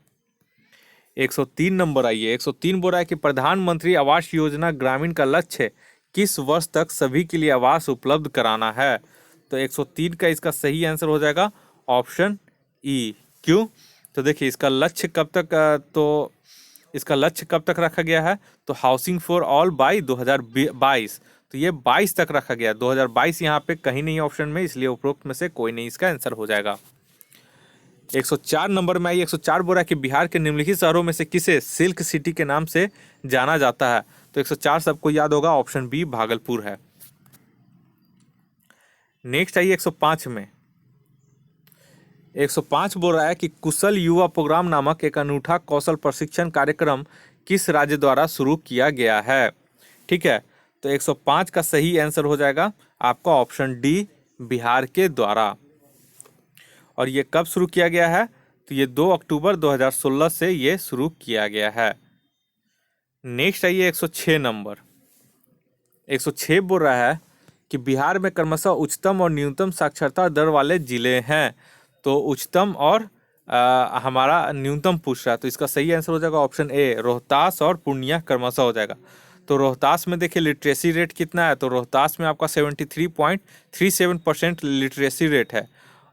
103 नंबर आइए। 103 बोल रहा है कि प्रधानमंत्री आवास योजना ग्रामीण का लक्ष्य किस वर्ष तक सभी के लिए आवास उपलब्ध कराना है। तो 103 का इसका सही आंसर हो जाएगा ऑप्शन ई। क्यों? तो देखिए इसका लक्ष्य कब तक, तो इसका लक्ष्य कब तक रखा गया है, तो हाउसिंग फॉर ऑल बाय 2022। तो ये 22 तक रखा गया, 2022 यहाँ पे कहीं नहीं ऑप्शन में, इसलिए उपरोक्त में से कोई नहीं इसका आंसर हो जाएगा। 104 नंबर में आई। 104 बोल रहा है कि बिहार के निम्नलिखित शहरों में से किसे सिल्क सिटी के नाम से जाना जाता है। तो 104 सबको याद होगा, ऑप्शन बी भागलपुर है। नेक्स्ट आइए 105 में। 105 बोल रहा है कि कुशल युवा प्रोग्राम नामक एक अनूठा कौशल प्रशिक्षण कार्यक्रम किस राज्य द्वारा शुरू किया गया है। ठीक है, तो 105 का सही आंसर हो जाएगा आपका ऑप्शन डी, बिहार के द्वारा। और ये कब शुरू किया गया है, तो ये 2 अक्टूबर 2016 से ये शुरू किया गया है। नेक्स्ट आइए 106 नंबर। 106 बोल रहा है कि बिहार में क्रमशः उच्चतम और न्यूनतम साक्षरता दर वाले जिले हैं। तो उच्चतम और हमारा न्यूनतम पूछ रहा है, तो इसका सही आंसर हो जाएगा ऑप्शन ए, रोहतास और पूर्णिया क्रमशः हो जाएगा। तो रोहतास में देखिए लिटरेसी रेट कितना है, तो रोहतास में आपका 73.37% लिटरेसी रेट है।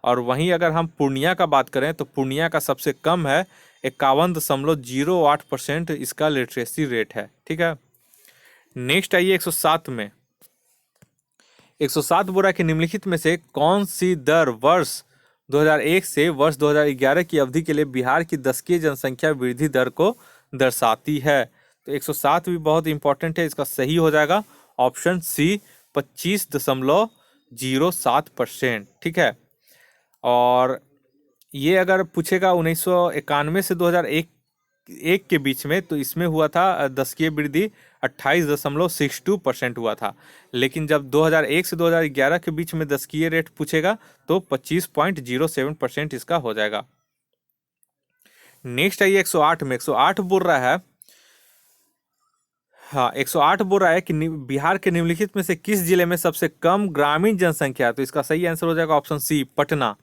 और वहीं अगर हम पूर्णिया का बात करें तो पूर्णिया का सबसे कम है, 51.08% इसका लिटरेसी रेट है। ठीक है, नेक्स्ट आइए 107 में। 107 बोल रहा है कि निम्नलिखित में से कौन सी दर वर्ष 2001 से वर्ष 2011 की अवधि के लिए बिहार की दशकीय जनसंख्या वृद्धि दर को दर्शाती है। तो 107 भी बहुत इंपॉर्टेंट है, इसका सही हो जाएगा ऑप्शन सी, 25.07%। ठीक है, और ये अगर पूछेगा 1991 से 2001 के बीच में, तो इसमें हुआ था दशकीय वृद्धि 28.62% हुआ था। लेकिन जब 2001 से 2011 के बीच में दशकीय रेट पूछेगा तो 25.07% इसका हो जाएगा। नेक्स्ट आइए 108 में। 108 बोल रहा है, हाँ 108 बोल रहा है कि बिहार के निम्नलिखित में से किस जिले में सबसे कम ग्रामीण जनसंख्या है। तो इसका सही आंसर हो जाएगा ऑप्शन सी, पटना।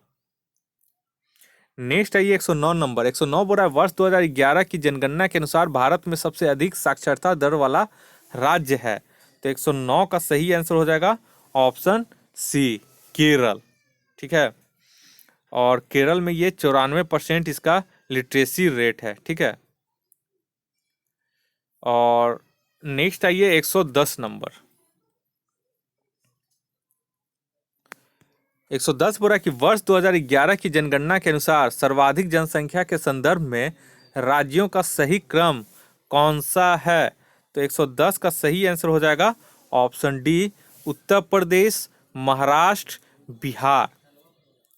नेक्स्ट आइए 109 नंबर। 109 बोल रहा है वर्ष 2011 की जनगणना के अनुसार भारत में सबसे अधिक साक्षरता दर वाला राज्य है। तो 109 का सही आंसर हो जाएगा ऑप्शन सी, केरल। ठीक है, और केरल में ये 94% इसका लिटरेसी रेट है। ठीक है, और नेक्स्ट आइए 110 नंबर। 110 बोला कि वर्ष 2011 की जनगणना के अनुसार सर्वाधिक जनसंख्या के संदर्भ में राज्यों का सही क्रम कौन सा है? तो 110 का सही आंसर हो जाएगा ऑप्शन डी, उत्तर प्रदेश, महाराष्ट्र, बिहार।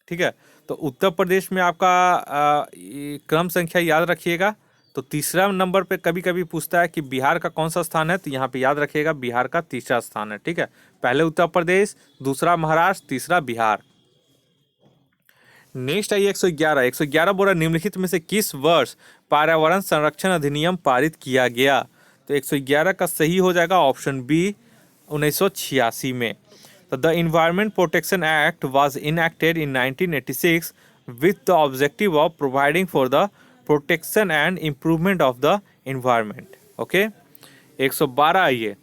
ठीक है, तो उत्तर प्रदेश में आपका ये क्रम संख्या याद रखिएगा। तो तीसरा नंबर पे कभी कभी पूछता है कि बिहार का कौन सा स्थान है, तो यहाँ पे याद रखिएगा बिहार का तीसरा स्थान है। ठीक है, पहले उत्तर प्रदेश, दूसरा महाराष्ट्र, तीसरा बिहार। नेक्स्ट आइए 111। 111 बोला निम्नलिखित में से किस वर्ष पर्यावरण संरक्षण अधिनियम पारित किया गया? तो 111 का सही हो जाएगा ऑप्शन बी, 1986 में। तो the environment protection act was enacted in 1986 with the objective of providing for the protection and improvement of the environment. Okay, 112 आइए।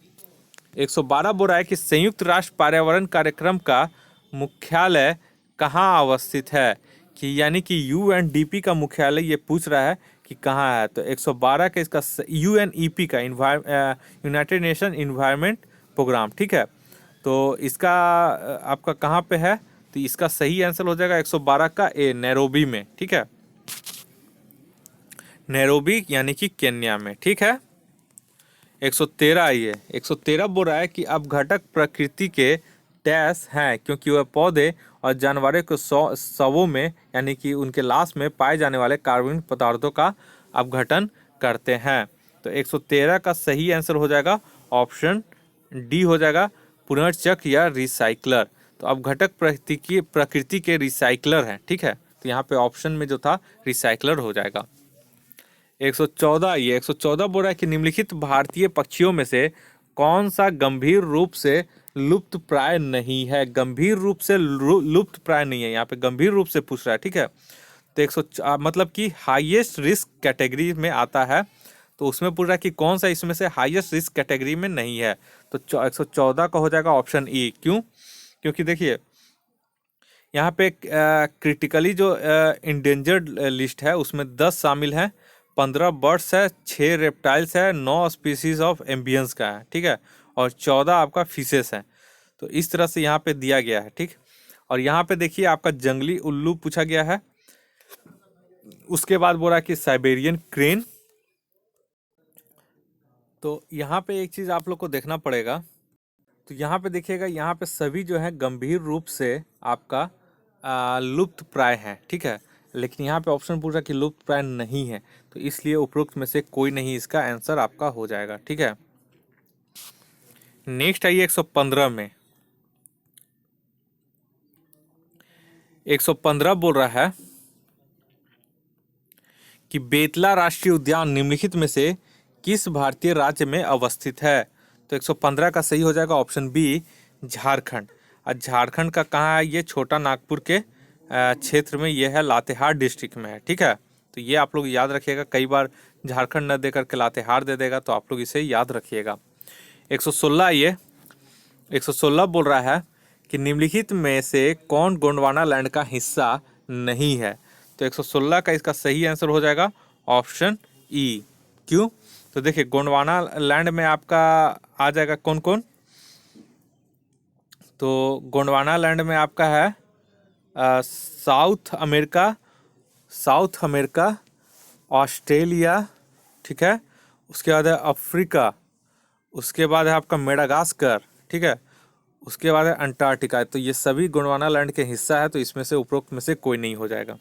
112 बोल रहा है कि संयुक्त राष्ट्र पर्यावरण कार्यक्रम का मुख्यालय कहाँ अवस्थित है? कि यानी कि यूएनडीपी का मुख्यालय ये पूछ रहा है कि कहाँ है। तो 112 का इसका यूएनईपी का यूनाइटेड नेशन इन्वायरमेंट प्रोग्राम। ठीक है, तो इसका आपका कहाँ पे है? तो इसका सही आंसर हो जाएगा 112 का ए, नैरोबी में। ठीक है, नैरोबी यानी कि केन्या में। ठीक है, 113 आइए। 113 बोल रहा है कि अपघटक प्रकृति के डैश हैं क्योंकि वह पौधे और जानवरों के शवों में यानी कि उनके लाश में पाए जाने वाले कार्बनिक पदार्थों का अपघटन करते हैं। तो 113 का सही आंसर हो जाएगा ऑप्शन डी हो जाएगा, पुनर्चक्र या रिसाइकलर। तो अपघटक प्रकृति के रिसाइकलर हैं। ठीक है, तो यहाँ पे ऑप्शन में जो था रिसाइकलर हो जाएगा। 114 ये 114 बोल रहा है कि निम्नलिखित भारतीय पक्षियों में से कौन सा गंभीर रूप से लुप्त प्राय नहीं है? गंभीर रूप से लुप्त प्राय नहीं है, यहाँ पे गंभीर रूप से पूछ रहा है। ठीक है, तो 100 मतलब कि हाईएस्ट रिस्क कैटेगरी में आता है, तो उसमें पूछ रहा है कि कौन सा इसमें से हाईएस्ट रिस्क कैटेगरी में नहीं है। तो 114 का हो जाएगा ऑप्शन ई। क्यों? क्योंकि देखिए यहाँ पे क्रिटिकली जो इंडेंजर्ड लिस्ट है उसमें 10 शामिल हैं, 15 बर्ड्स है, 6 रेप्टाइल्स है, 9 स्पीसीज ऑफ एम्बियंस का है। ठीक है, और 14 आपका फिशेस है। तो इस तरह से यहाँ पे दिया गया है। ठीक, और यहाँ पे देखिए आपका जंगली उल्लू पूछा गया है। उसके बाद बोला कि साइबेरियन क्रेन। तो यहाँ पे एक चीज़ आप लोग को देखना पड़ेगा। तो यहाँ पे देखिएगा, यहाँ पे सभी जो है गंभीर रूप से आपका लुप्त प्राय है। ठीक है, लेकिन यहाँ पे ऑप्शन पूछ रहा कि लुप्त प्राय नहीं है, तो इसलिए उपरोक्त में से कोई नहीं इसका आंसर आपका हो जाएगा। ठीक है, नेक्स्ट आइए 115 में। 115 बोल रहा है कि बेतला राष्ट्रीय उद्यान निम्नलिखित में से किस भारतीय राज्य में अवस्थित है? तो 115 का सही हो जाएगा ऑप्शन बी, झारखंड। और झारखंड का कहाँ है? ये छोटा नागपुर के क्षेत्र में ये है, लातेहार डिस्ट्रिक्ट में है। ठीक है, तो ये आप लोग याद रखिएगा, कई बार झारखंड न दे करके लातेहार दे देगा, तो आप लोग इसे याद रखिएगा। 116 ये 116 बोल रहा है कि निम्नलिखित में से कौन गोंडवाना लैंड का हिस्सा नहीं है? तो 116 का इसका सही आंसर हो जाएगा ऑप्शन ई। क्यों? तो देखिए गोंडवाना लैंड में आपका आ जाएगा कौन कौन? तो गोंडवाना लैंड में आपका है साउथ अमेरिका, ऑस्ट्रेलिया। ठीक है, उसके बाद है अफ्रीका, उसके बाद है आपका मेडागास्कर। ठीक है, उसके बाद है अंटार्कटिका। तो ये सभी गोंडवाना लैंड के हिस्सा है, तो इसमें से उपरोक्त में से कोई नहीं हो जाएगा।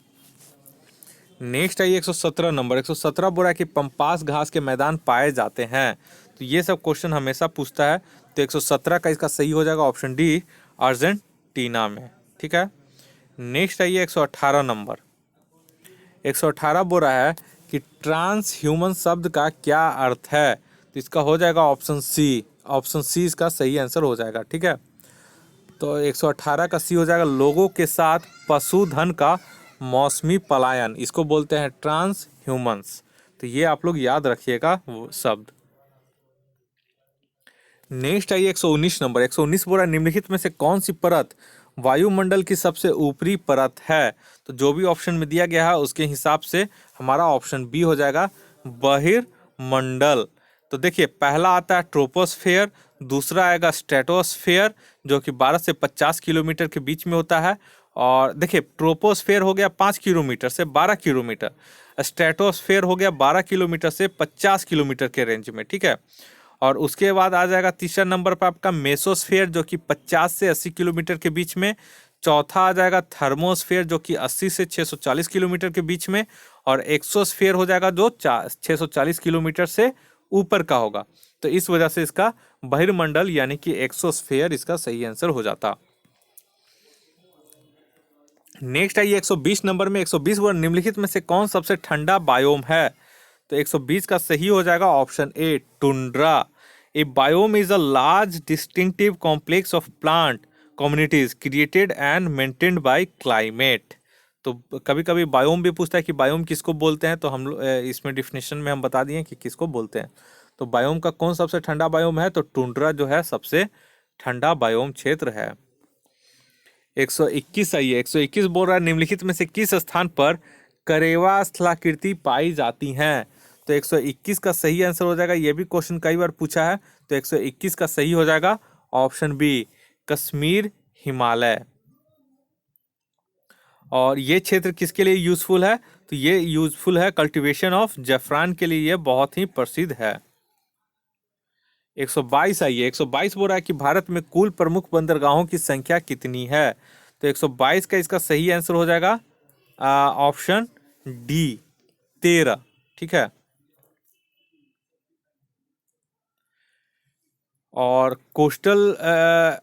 नेक्स्ट आइए 117 नंबर। 117 बोला कि पंपास घास के मैदान पाए जाते हैं। तो ये सब क्वेश्चन हमेशा पूछता है, तो 117 का इसका सही हो जाएगा ऑप्शन डी, अर्जेंटीना में। ठीक है, नेक्स्ट आइए 118 नंबर। 118 बोल रहा है कि ट्रांस ह्यूमन शब्द का क्या अर्थ है? तो इसका हो जाएगा ऑप्शन सी। ऑप्शन सी इसका सही आंसर हो जाएगा। ठीक है, तो 118 का सी हो जाएगा लोगों के साथ पशुधन का मौसमी पलायन, इसको बोलते हैं ट्रांस ह्यूमंस। तो ये आप लोग याद रखिएगा वो शब्द। नेक्स्ट आइए 119 नंबर। 119 बोला निम्नलिखित में से कौन सी परत वायुमंडल की सबसे ऊपरी परत है? तो जो भी ऑप्शन में दिया गया है उसके हिसाब से हमारा ऑप्शन बी हो जाएगा, बहिर्मंडल। तो देखिए पहला आता है ट्रोपोस्फेयर, दूसरा आएगा स्ट्रेटोस्फेयर जो कि 12 से 50 किलोमीटर के बीच में होता है, और देखिए ट्रोपोस्फेयर हो गया 5 किलोमीटर से 12 किलोमीटर, स्ट्रेटोस्फेयर हो गया 12 किलोमीटर से 50 किलोमीटर के रेंज में, ठीक है। और उसके बाद आ जाएगा तीसरा नंबर पर आपका मेसोस्फेयर जो कि 50 से 80 किलोमीटर के बीच में। चौथा आ जाएगा थर्मोस्फेयर जो कि 80 से 640 किलोमीटर के बीच में। और एक्सोस्फेयर हो जाएगा जो 640 किलोमीटर से ऊपर का होगा। तो इस वजह से इसका बहिर्मंडल यानी कि एक्सोस्फेयर इसका सही आंसर हो जाता। नेक्स्ट आइए 120 नंबर में। 120 वर्ड निम्नलिखित में से कौन सबसे ठंडा बायोम है? तो 120 का सही हो जाएगा option A tundra. A biome is a large distinctive complex of plant communities created and maintained by climate. तो कभी कभी बायोम भी पूछता है कि बायोम किसको बोलते हैं, तो हम इसमें डिफिनेशन में हम बता दिए कि किसको बोलते हैं। तो बायोम का कौन सबसे ठंडा बायोम है? तो टुंड्रा जो है सबसे ठंडा बायोम क्षेत्र है। 121 आइए। 121 बोल रहा है निम्नलिखित में से किस स्थान पर करेवा स्थलाकृति पाई जाती हैं? तो 121 का सही आंसर हो जाएगा, ये भी क्वेश्चन कई बार पूछा है। तो 121 का सही हो जाएगा ऑप्शन बी कश्मीर हिमालय। और ये क्षेत्र किसके लिए यूजफुल है? तो ये यूजफुल है कल्टीवेशन ऑफ जैफरान के लिए, ये बहुत ही प्रसिद्ध है। 122 आइए। 122 बोल रहा है कि भारत में कुल प्रमुख बंदरगाहों की संख्या कितनी है? तो 122 का इसका सही आंसर हो जाएगा ऑप्शन डी 13, ठीक है। और कोस्टल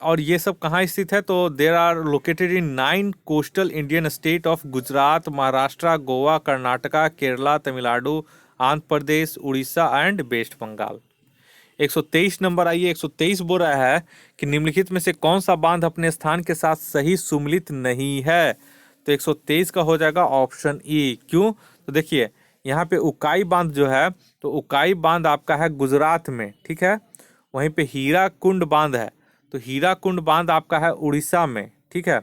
और ये सब कहाँ स्थित है? तो there are located in 9 coastal Indian state of Gujarat, Maharashtra, Goa, Karnataka, Kerala, Tamil Nadu, Andhra Pradesh, Orissa and West Bengal. 123 नंबर आइए। 123 बोल रहा है कि निम्नलिखित में से कौन सा बांध अपने स्थान के साथ सही सुमिलित नहीं है? तो 123 का हो जाएगा ऑप्शन ई। क्यों? तो देखिए यहाँ पे उकाई बांध जो है, तो उकाई बांध आपका है गुजरात में, ठीक है। वहीं पे हीरा कुंड बांध है, तो हीरा कुंड बांध आपका है उड़ीसा में, ठीक है।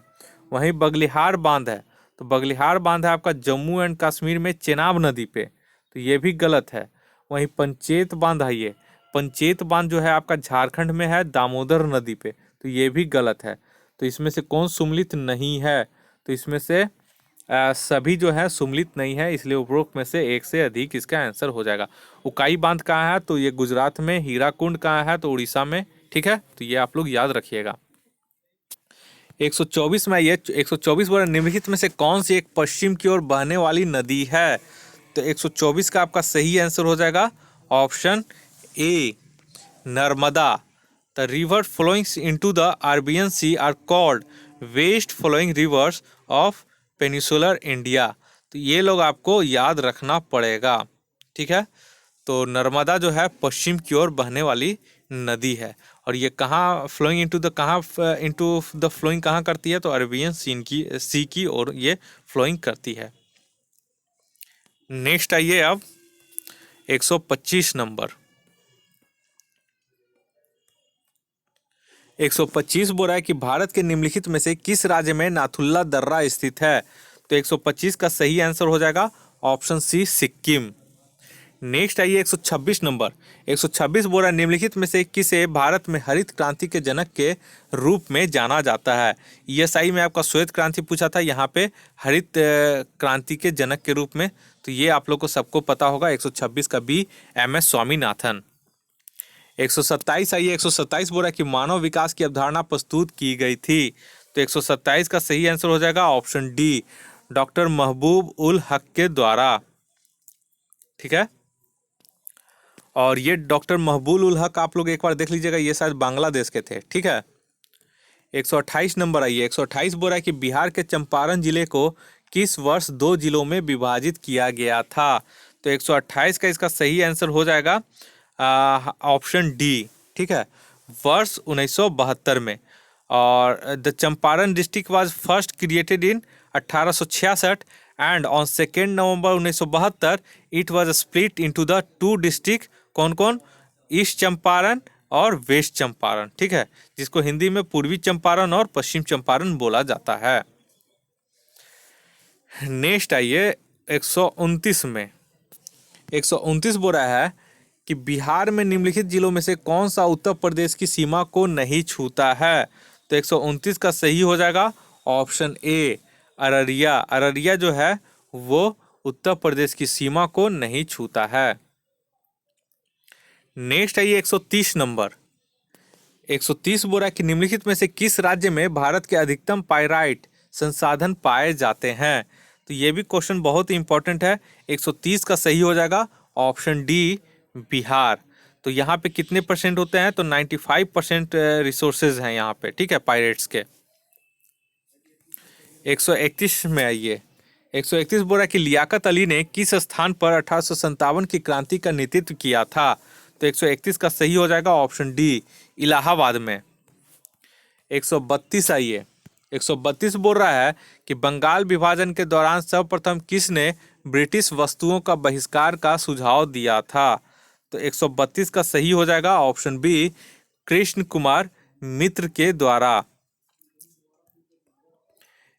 वहीं बगलिहार बांध है, तो बगलिहार बांध है आपका जम्मू एंड कश्मीर में चेनाब नदी पे, तो ये भी गलत है। वहीं पंचेत बांध है, ये पंचेत बांध जो है आपका झारखंड में है दामोदर नदी पे, तो ये भी गलत है। तो इसमें से कौन सुमिलित नहीं है? तो इसमें से सभी जो है सुमिलित नहीं है, इसलिए उपरोक्त में से एक से अधिक इसका आंसर हो जाएगा। उकाई बांध कहाँ है? तो ये गुजरात में। हीराकुंड कहाँ है? तो उड़ीसा में, ठीक है। तो ये आप लोग याद रखिएगा। 124 में ये 124 बोला निम्नलिखित में से कौन सी एक पश्चिम की ओर बहने वाली नदी है? तो 124 का आपका सही आंसर हो जाएगा option A Narmada. The river flowings into the Arabian sea are called west flowing rivers of peninsular India. तो ये लोग आपको याद रखना पड़ेगा, ठीक है। तो नर्मदा जो है पश्चिम की ओर बहने वाली नदी है। और ये कहाँ फ्लोइंग इनटू द फ्लोइंग कहाँ करती है? तो अरेबियन सी की ओर ये फ्लोइंग करती है। नेक्स्ट आइए अब 125 नंबर। 125 बोल रहा है कि भारत के निम्नलिखित में से किस राज्य में नाथुल्ला दर्रा स्थित है? तो 125 का सही आंसर हो जाएगा ऑप्शन सी सिक्किम। नेक्स्ट आइए 126 नंबर। 126 बोल रहा है निम्नलिखित में से किसे भारत में हरित क्रांति के जनक के रूप में जाना जाता है? ईएसआई में आपका श्वेत क्रांति पूछा था, यहाँ पे हरित क्रांति के जनक के रूप में, तो ये आप लोग को सबको पता होगा। 126 का बी एम.एस. स्वामीनाथन। 127 आइए। 127 बोल रहा है कि मानव विकास की अवधारणा प्रस्तुत की गई थी। तो 127 का सही आंसर हो जाएगा ऑप्शन डी डॉक्टर महबूब उल हक के द्वारा, ठीक है। और ये डॉक्टर महबूब उल हक आप लोग एक बार देख लीजिएगा, ये शायद बांग्लादेश के थे, ठीक है। 128 नंबर आइए। 128 बोल रहा है कि बिहार के चंपारण जिले को किस वर्ष 2 जिलों में विभाजित किया गया था? तो 128 का इसका सही आंसर हो जाएगा ऑप्शन डी, ठीक है, वर्ष 1972 में। और the Champaran district was first created in 1866 and on 2 November 1972 it was split into the 2 district. कौन कौन? ईस्ट चंपारण और वेस्ट चंपारण, ठीक है, जिसको हिंदी में पूर्वी चंपारण और पश्चिम चंपारण बोला जाता है। नेक्स्ट आइए 129 में। 129 बोल रहा है कि बिहार में निम्नलिखित जिलों में से कौन सा उत्तर प्रदेश की सीमा को नहीं छूता है? तो 129 का सही हो जाएगा ऑप्शन ए अररिया। अररिया जो है वो उत्तर प्रदेश की सीमा को नहीं छूता है। नेक्स्ट आइए 130 नंबर। 130 बोल रहा है कि निम्नलिखित में से किस राज्य में भारत के अधिकतम पाइराइट संसाधन पाए जाते हैं। तो ये भी क्वेश्चन बहुत ही इंपॉर्टेंट है। 130 का सही हो जाएगा ऑप्शन डी बिहार। तो यहाँ पे कितने परसेंट होते हैं, तो 95% रिसोर्सेज हैं यहाँ पे, ठीक है, पायरेट्स के। 131 में आइए। 131 बोल रहा है कि लियाकत अली ने किस स्थान पर 1857 की क्रांति का नेतृत्व किया था। तो 131 का सही हो जाएगा ऑप्शन डी इलाहाबाद में। 132 आइए। 132 बोल रहा है कि बंगाल विभाजन के दौरान सर्वप्रथम किसने ब्रिटिश वस्तुओं का बहिष्कार का सुझाव दिया था। तो 132 का सही हो जाएगा ऑप्शन बी कृष्ण कुमार मित्र के द्वारा।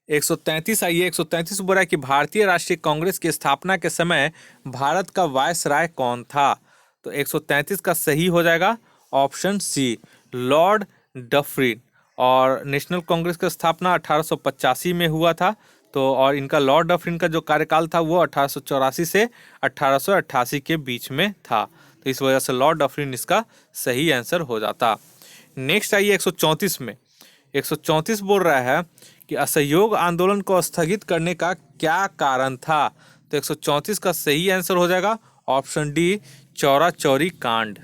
133 आइए। 133 बोल रहा है कि भारतीय राष्ट्रीय कांग्रेस की स्थापना के समय भारत का वायसराय कौन था। तो 133 का सही हो जाएगा ऑप्शन सी लॉर्ड डफरिन। और नेशनल कांग्रेस का स्थापना 1885 में हुआ था। तो और इनका लॉर्ड डफरिन का जो कार्यकाल था वो 1884 से 1888 के बीच में था। तो इस वजह से लॉर्ड डफरिन इसका सही आंसर हो जाता। नेक्स्ट आइए 134 में। 134 बोल रहा है कि असहयोग आंदोलन को स्थगित करने का क्या कारण था। तो 134 का सही आंसर हो जाएगा ऑप्शन डी चौरा चौरी कांड।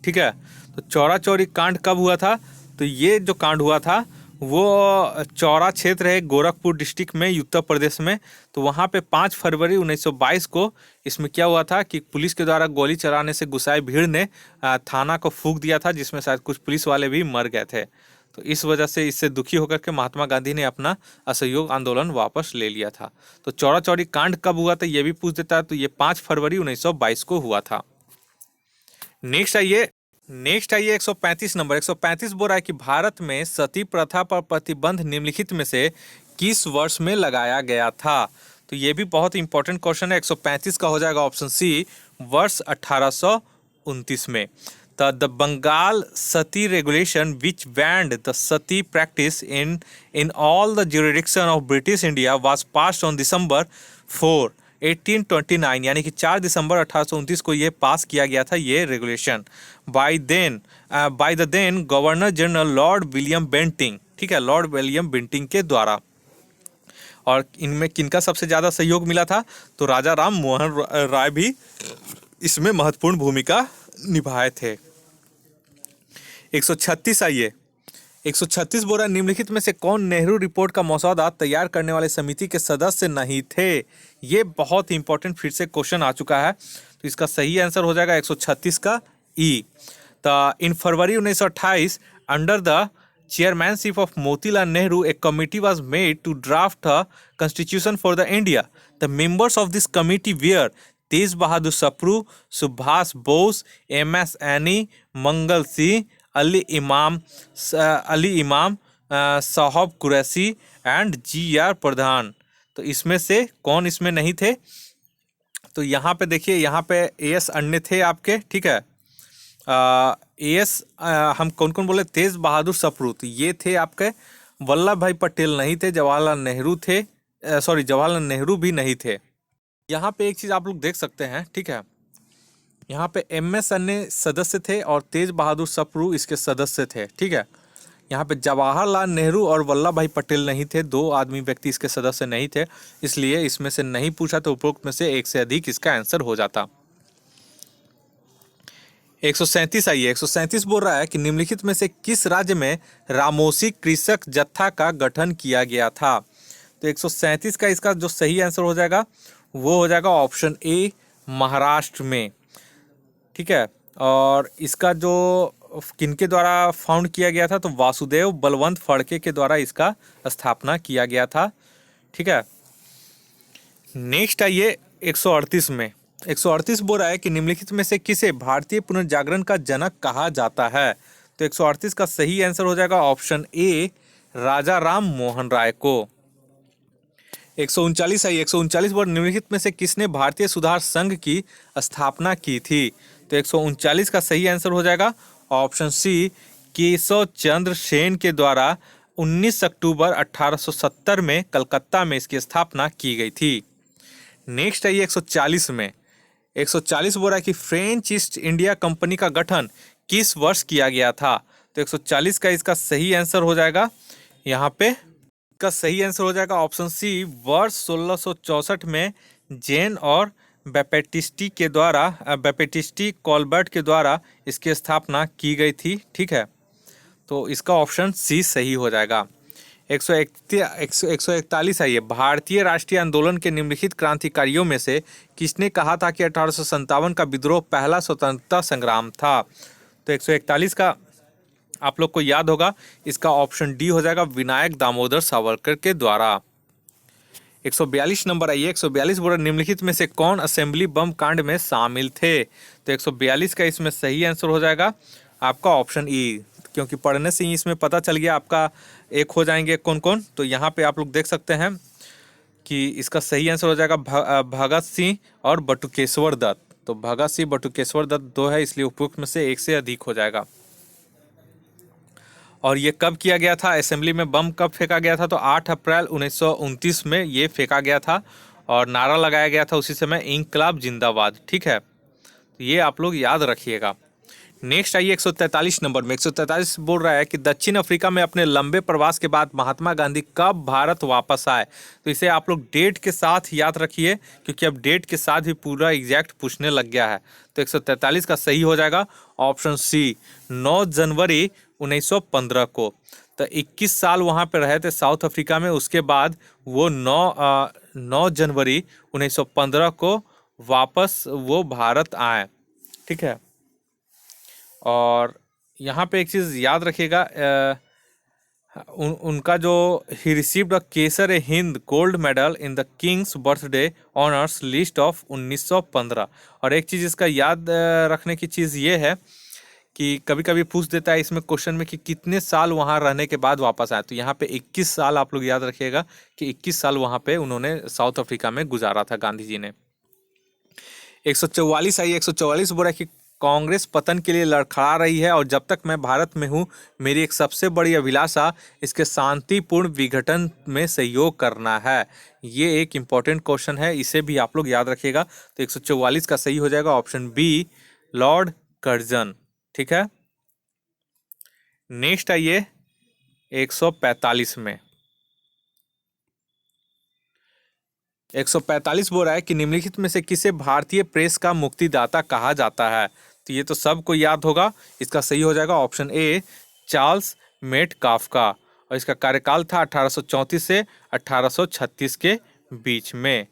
ठीक है, तो चौरा चौरी कांड कब हुआ था। तो ये जो कांड हुआ था वो चौरा क्षेत्र है गोरखपुर डिस्ट्रिक्ट में उत्तर प्रदेश में। तो वहाँ पे 5 फरवरी 1922 को इसमें क्या हुआ था कि पुलिस के द्वारा गोली चलाने से गुस्साए भीड़ ने थाना को फूंक दिया था, जिसमें शायद कुछ पुलिस वाले भी मर गए थे। तो इस वजह से इससे दुखी होकर के महात्मा गांधी ने अपना असहयोग आंदोलन वापस ले लिया था। तो चौरा चौरी कांड कब हुआ था ये भी पूछ देता है। तो ये 5 फरवरी 1922 को हुआ था। नेक्स्ट आइए 135 नंबर। 135 बोल रहा है कि भारत में सती प्रथा पर प्रतिबंध निम्नलिखित में से किस वर्ष में लगाया गया था। तो ये भी बहुत इंपॉर्टेंट क्वेश्चन है। 135 का हो जाएगा ऑप्शन सी वर्ष 1829 में। The Bengal Sati regulation which banned the sati practice in all the jurisdiction of British India was passed on December 4 1829, यानी कि 4 दिसंबर 1829 को ये पास किया गया था ये regulation by the then governor general lord William Bentinck. ठीक है, लॉर्ड विलियम बेंटिंग के द्वारा। और इनमें किनका सबसे ज़्यादा सहयोग मिला था। तो राजा राम मोहन राय भी इसमें महत्वपूर्ण भूमिका निभाए थे। 136 आइए। 136 बोल रहा है निम्नलिखित में से कौन नेहरू रिपोर्ट का मसौदा तैयार करने वाले समिति के सदस्य नहीं थे। ये बहुत इंपॉर्टेंट फिर से क्वेश्चन आ चुका है। तो इसका सही आंसर हो जाएगा 136 का ई। तो इन फरवरी 1928 under the chairmanship of Motilal Nehru, a committee was made to draft a constitution for the India. The members of this committee were Tej Bahadur Sapru, Subhas Bose, M.S. Annie, Mangal Singh, Ali Imam, साहब Qureshi and G.R.. प्रधान। तो इसमें से कौन इसमें नहीं थे। तो यहाँ पे देखिए, यहाँ पे एस अन्य थे आपके, ठीक है। एस हम कौन कौन बोले, तेज बहादुर सप्रू, तो ये थे आपके। वल्लभ भाई पटेल नहीं थे, जवाहरलाल नेहरू थे, जवाहरलाल नेहरू भी नहीं थे। यहाँ पे एक चीज़ आप लोग देख सकते हैं, ठीक है, यहाँ पे एम.एस. अन्य सदस्य थे और तेज बहादुर सप्रू इसके सदस्य थे, ठीक है। यहाँ पे जवाहरलाल नेहरू और वल्लभ भाई पटेल नहीं थे, 2 आदमी व्यक्ति इसके सदस्य नहीं थे, इसलिए इसमें से नहीं पूछा, तो उपरोक्त में से एक से अधिक इसका आंसर हो जाता। 137 आइए। 137 बोल रहा है कि निम्नलिखित में से किस राज्य में रामोसी कृषक जत्था का गठन किया गया था। तो 137 का इसका जो सही आंसर हो जाएगा वो हो जाएगा ऑप्शन ए महाराष्ट्र में, ठीक है। और इसका जो किनके द्वारा फाउंड किया गया था, तो वासुदेव बलवंत फड़के के द्वारा इसका स्थापना किया गया था, ठीक है। नेक्स्ट आइए 138 में। 138 बोल रहा है कि निम्नलिखित में से किसे भारतीय पुनर्जागरण का जनक कहा जाता है। तो 138 का सही आंसर हो जाएगा ऑप्शन ए राजा राम मोहन राय को। 139 आइए। 139 बोल निम्नलिखित में से किसने भारतीय सुधार संघ की स्थापना की थी। तो 139 का सही आंसर हो जाएगा ऑप्शन सी केशव चंद्र सेन के द्वारा 19 अक्टूबर 1870 में कलकत्ता में इसकी स्थापना की गई थी। नेक्स्ट है ये 140 में। 140 बोल रहा है कि फ्रेंच ईस्ट इंडिया कंपनी का गठन किस वर्ष किया गया था। तो 140 का इसका सही आंसर हो जाएगा, यहाँ पे इसका सही आंसर हो जाएगा ऑप्शन सी, वर्ष 1664 में जेन और बैपेटिस्टी कॉल्बर्ट के द्वारा इसकी स्थापना की गई थी। ठीक है, तो इसका ऑप्शन सी सही हो जाएगा। 141 है ये। भारतीय राष्ट्रीय आंदोलन के निम्नलिखित क्रांतिकारियों में से किसने कहा था कि 1857 का विद्रोह पहला स्वतंत्रता संग्राम था। तो 141 का आप लोग को याद होगा, इसका ऑप्शन डी हो जाएगा, विनायक दामोदर सावरकर के द्वारा। 142 नंबर आइए। 142 बोला निम्नलिखित में से कौन असेंबली बम कांड में शामिल थे। तो 142 का इसमें सही आंसर हो जाएगा आपका ऑप्शन ई, क्योंकि पढ़ने से ही इसमें पता चल गया आपका एक हो जाएंगे कौन कौन। तो यहाँ पे आप लोग देख सकते हैं कि इसका सही आंसर हो जाएगा भगत सिंह और बटुकेश्वर दत्त। तो भगत सिंह बटुकेश्वर दत्त दो है, इसलिए उपयुक्त में से एक से अधिक हो जाएगा। और ये कब किया गया था, असेंबली में बम कब फेंका गया था। तो 8 अप्रैल 1929 में ये फेंका गया था और नारा लगाया गया था उसी समय, इंकलाब जिंदाबाद। ठीक है, तो ये आप लोग याद रखिएगा। नेक्स्ट आइए 143 नंबर में। 143 बोल रहा है कि दक्षिण अफ्रीका में अपने लंबे प्रवास के बाद महात्मा गांधी कब भारत वापस आए। तो इसे आप लोग डेट के साथ याद रखिए, क्योंकि अब डेट के साथ भी पूरा एग्जैक्ट पूछने लग गया है। तो 143 का सही हो जाएगा ऑप्शन सी, 9 जनवरी 1915 को। तो 21 साल वहाँ पे रहे थे साउथ अफ्रीका में, उसके बाद वो 9 जनवरी 1915 को वापस वो भारत आए। ठीक है, और यहाँ पे एक चीज़ याद रखिएगा, उनका जो he received a Kesar A Hind gold medal in the Kings birthday honours list of 1915। और एक चीज़ इसका याद रखने की चीज़ ये है कि कभी कभी पूछ देता है इसमें क्वेश्चन में कि कितने साल वहाँ रहने के बाद वापस आए। तो यहाँ पे 21 साल आप लोग याद रखिएगा कि 21 साल वहाँ पे उन्होंने साउथ अफ्रीका में गुजारा था गांधी जी ने। 144 आई। 144 बोला कि कांग्रेस पतन के लिए लड़खड़ा रही है और जब तक मैं भारत में हूँ मेरी एक सबसे बड़ी अभिलाषा इसके शांतिपूर्ण विघटन में सहयोग करना है। ये एक इम्पॉर्टेंट क्वेश्चन है, इसे भी आप लोग याद रखिएगा। तो 144 का सही हो जाएगा ऑप्शन बी, लॉर्ड कर्जन। ठीक है, नेक्स्ट आइए 145 में। 145 बोल रहा है कि निम्नलिखित में से किसे भारतीय प्रेस का मुक्तिदाता कहा जाता है। तो ये तो सबको याद होगा, इसका सही हो जाएगा ऑप्शन ए, चार्ल्स मेटकाफ्का। और इसका कार्यकाल था 1834 से 1836 के बीच में।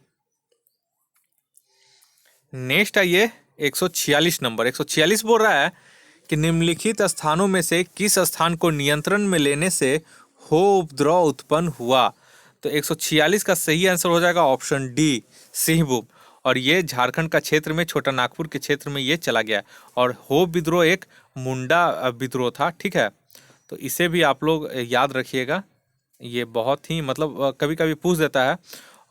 नेक्स्ट आइए 146 नंबर। 146 बोल रहा है कि निम्नलिखित स्थानों में से किस स्थान को नियंत्रण में लेने से हो उपद्रव उत्पन्न हुआ। तो 146 का सही आंसर हो जाएगा ऑप्शन डी, सिंहभूम। और ये झारखंड का क्षेत्र में, छोटा नागपुर के क्षेत्र में ये चला गया। और हो विद्रोह एक मुंडा विद्रोह था। ठीक है, तो इसे भी आप लोग याद रखिएगा, ये बहुत ही मतलब कभी कभी पूछ देता है।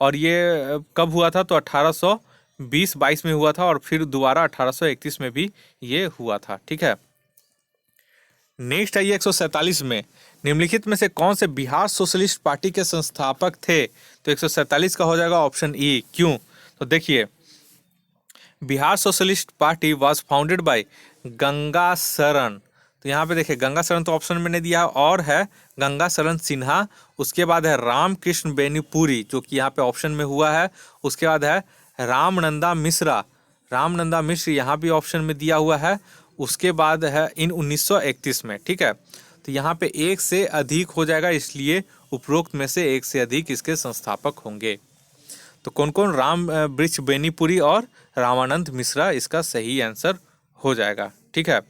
और ये कब हुआ था, तो 1820-22 में हुआ था और फिर दोबारा 1831 में भी ये हुआ था। ठीक है, नेक्स्ट आइए 147 में। निम्नलिखित में से कौन से बिहार सोशलिस्ट पार्टी के संस्थापक थे। तो 147 का हो जाएगा ऑप्शन ई, क्यों। तो देखिए, Bihar socialist party was founded by Ganga शरण। तो यहाँ पे देखिए, गंगा शरण तो ऑप्शन में नहीं दिया और है गंगा शरण सिन्हा। उसके बाद है रामकृष्ण बेनीपुरी, जो कि यहाँ पे ऑप्शन में हुआ है। उसके बाद है रामनंदा मिश्रा, रामनंदा मिश्र यहाँ भी ऑप्शन में दिया हुआ है। उसके बाद है इन 1931 में। ठीक है, तो यहाँ पे एक से अधिक हो जाएगा, इसलिए उपरोक्त में से एक से अधिक इसके संस्थापक होंगे। तो कौन कौन, राम वृक्ष बेनीपुरी और रामानंद मिश्रा इसका सही आंसर हो जाएगा। ठीक है,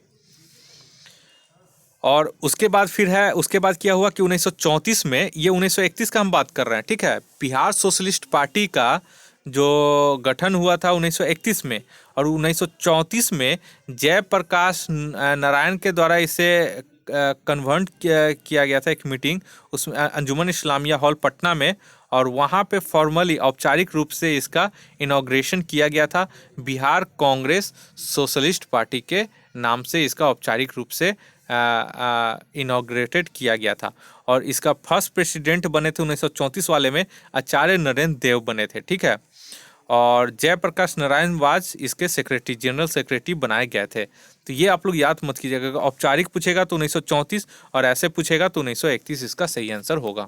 और उसके बाद फिर है, उसके बाद क्या हुआ कि 1934 में, ये 1931 का हम बात कर रहे हैं। ठीक है, बिहार सोशलिस्ट पार्टी का जो गठन हुआ था 1931 में, और 1934 में जयप्रकाश नारायण के द्वारा इसे कन्वर्ट किया गया था, एक मीटिंग उसमें अंजुमन इस्लामिया हॉल पटना में, और वहाँ पे फॉर्मली औपचारिक रूप से इसका इनॉग्रेशन किया गया था। बिहार कांग्रेस सोशलिस्ट पार्टी के नाम से इसका औपचारिक रूप से इनॉग्रेटेड किया गया था। और इसका फर्स्ट प्रेसिडेंट बने थे 1934 वाले में आचार्य नरेंद्र देव बने थे, ठीक है। और जयप्रकाश नारायण वाज इसके सेक्रेटरी, जनरल सेक्रेटरी बनाए गए थे। तो ये आप लोग याद मत कीजिएगा, अगर औपचारिक पूछेगा तो 1934 और ऐसे पूछेगा तो 1931 इसका सही आंसर होगा।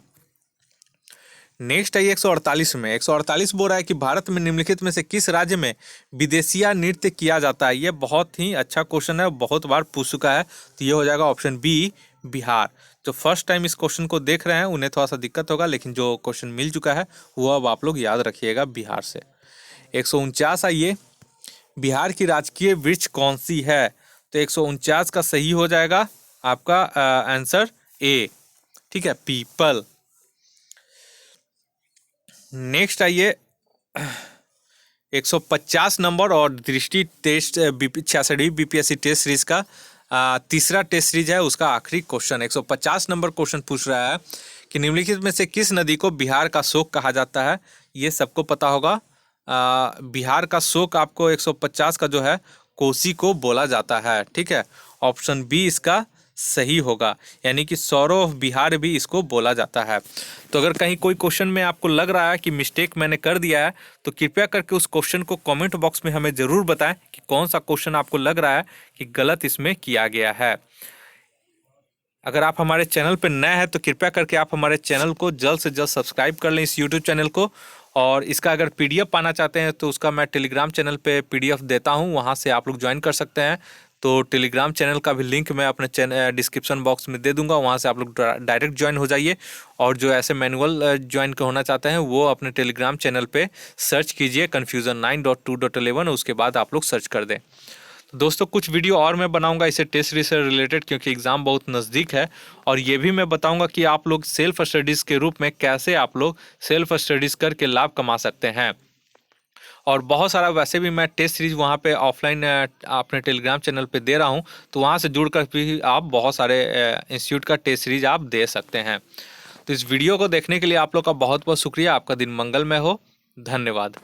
नेक्स्ट है 148 में। 148 बोल रहा है कि भारत में निम्नलिखित में से किस राज्य में विदेशिया नृत्य किया जाता है। ये बहुत ही अच्छा क्वेश्चन है, बहुत बार पूछ चुका है। तो ये हो जाएगा ऑप्शन बी, बिहार। जो फर्स्ट टाइम इस क्वेश्चन को देख रहे हैं उन्हें थोड़ा सा दिक्कत होगा, लेकिन जो क्वेश्चन मिल चुका है वो अब आप लोग याद रखिएगा, बिहार से। 149 आइए, बिहार की राजकीय वृक्ष कौन सी है। तो 149 का सही हो जाएगा आपका आंसर ए, ठीक है, पीपल। नेक्स्ट आइए 150 नंबर और दृष्टि टेस्ट 66वीं बीपीएससी टेस्ट सीरीज का तीसरा टेस्ट सीरीज है, उसका आखिरी क्वेश्चन। 150 नंबर क्वेश्चन पूछ रहा है कि निम्नलिखित में से किस नदी को बिहार का शोक कहा जाता है। ये सबको पता होगा। बिहार का शोक आपको 150 का जो है कोसी को बोला जाता है, ठीक है। ऑप्शन बी इसका सही होगा, यानी कि सौरो ऑफ बिहार भी इसको बोला जाता है। तो अगर कहीं कोई क्वेश्चन में आपको लग रहा है कि मिस्टेक मैंने कर दिया है तो कृपया करके उस क्वेश्चन को कमेंट बॉक्स में हमें ज़रूर बताएं कि कौन सा क्वेश्चन आपको लग रहा है कि गलत इसमें किया गया है। अगर आप हमारे चैनल पर नए हैं तो कृपया करके आप हमारे चैनल को जल्द से जल्द सब्सक्राइब कर लें, इस यूट्यूब चैनल को। और इसका अगर पीडीएफ पाना चाहते हैं तो उसका मैं टेलीग्राम चैनल पे पीडीएफ देता हूं, वहां से आप लोग ज्वाइन कर सकते हैं। तो टेलीग्राम चैनल का भी लिंक मैं अपने चैनल डिस्क्रिप्शन बॉक्स में दे दूंगा, वहां से आप लोग डायरेक्ट ज्वाइन हो जाइए। और जो ऐसे मैनुअल ज्वाइन होना चाहते हैं वो अपने टेलीग्राम चैनल पे सर्च कीजिए confusion 9.2.11, उसके बाद आप लोग सर्च कर दें। तो दोस्तों कुछ वीडियो और मैं बनाऊंगा इसे टेस्ट सीरीज से रिलेटेड, क्योंकि एग्ज़ाम बहुत नज़दीक है। और ये भी मैं बताऊंगा कि आप लोग सेल्फ स्टडीज़ के रूप में कैसे आप लोग सेल्फ स्टडीज़ करके लाभ कमा सकते हैं। और बहुत सारा वैसे भी मैं टेस्ट सीरीज वहाँ पे ऑफलाइन अपने टेलीग्राम चैनल पे दे रहा हूँ, तो वहाँ से जुड़कर भी आप बहुत सारे इंस्टीट्यूट का टेस्ट सीरीज आप दे सकते हैं। तो इस वीडियो को देखने के लिए आप लोग का बहुत बहुत शुक्रिया। आपका दिन मंगलमय हो। धन्यवाद।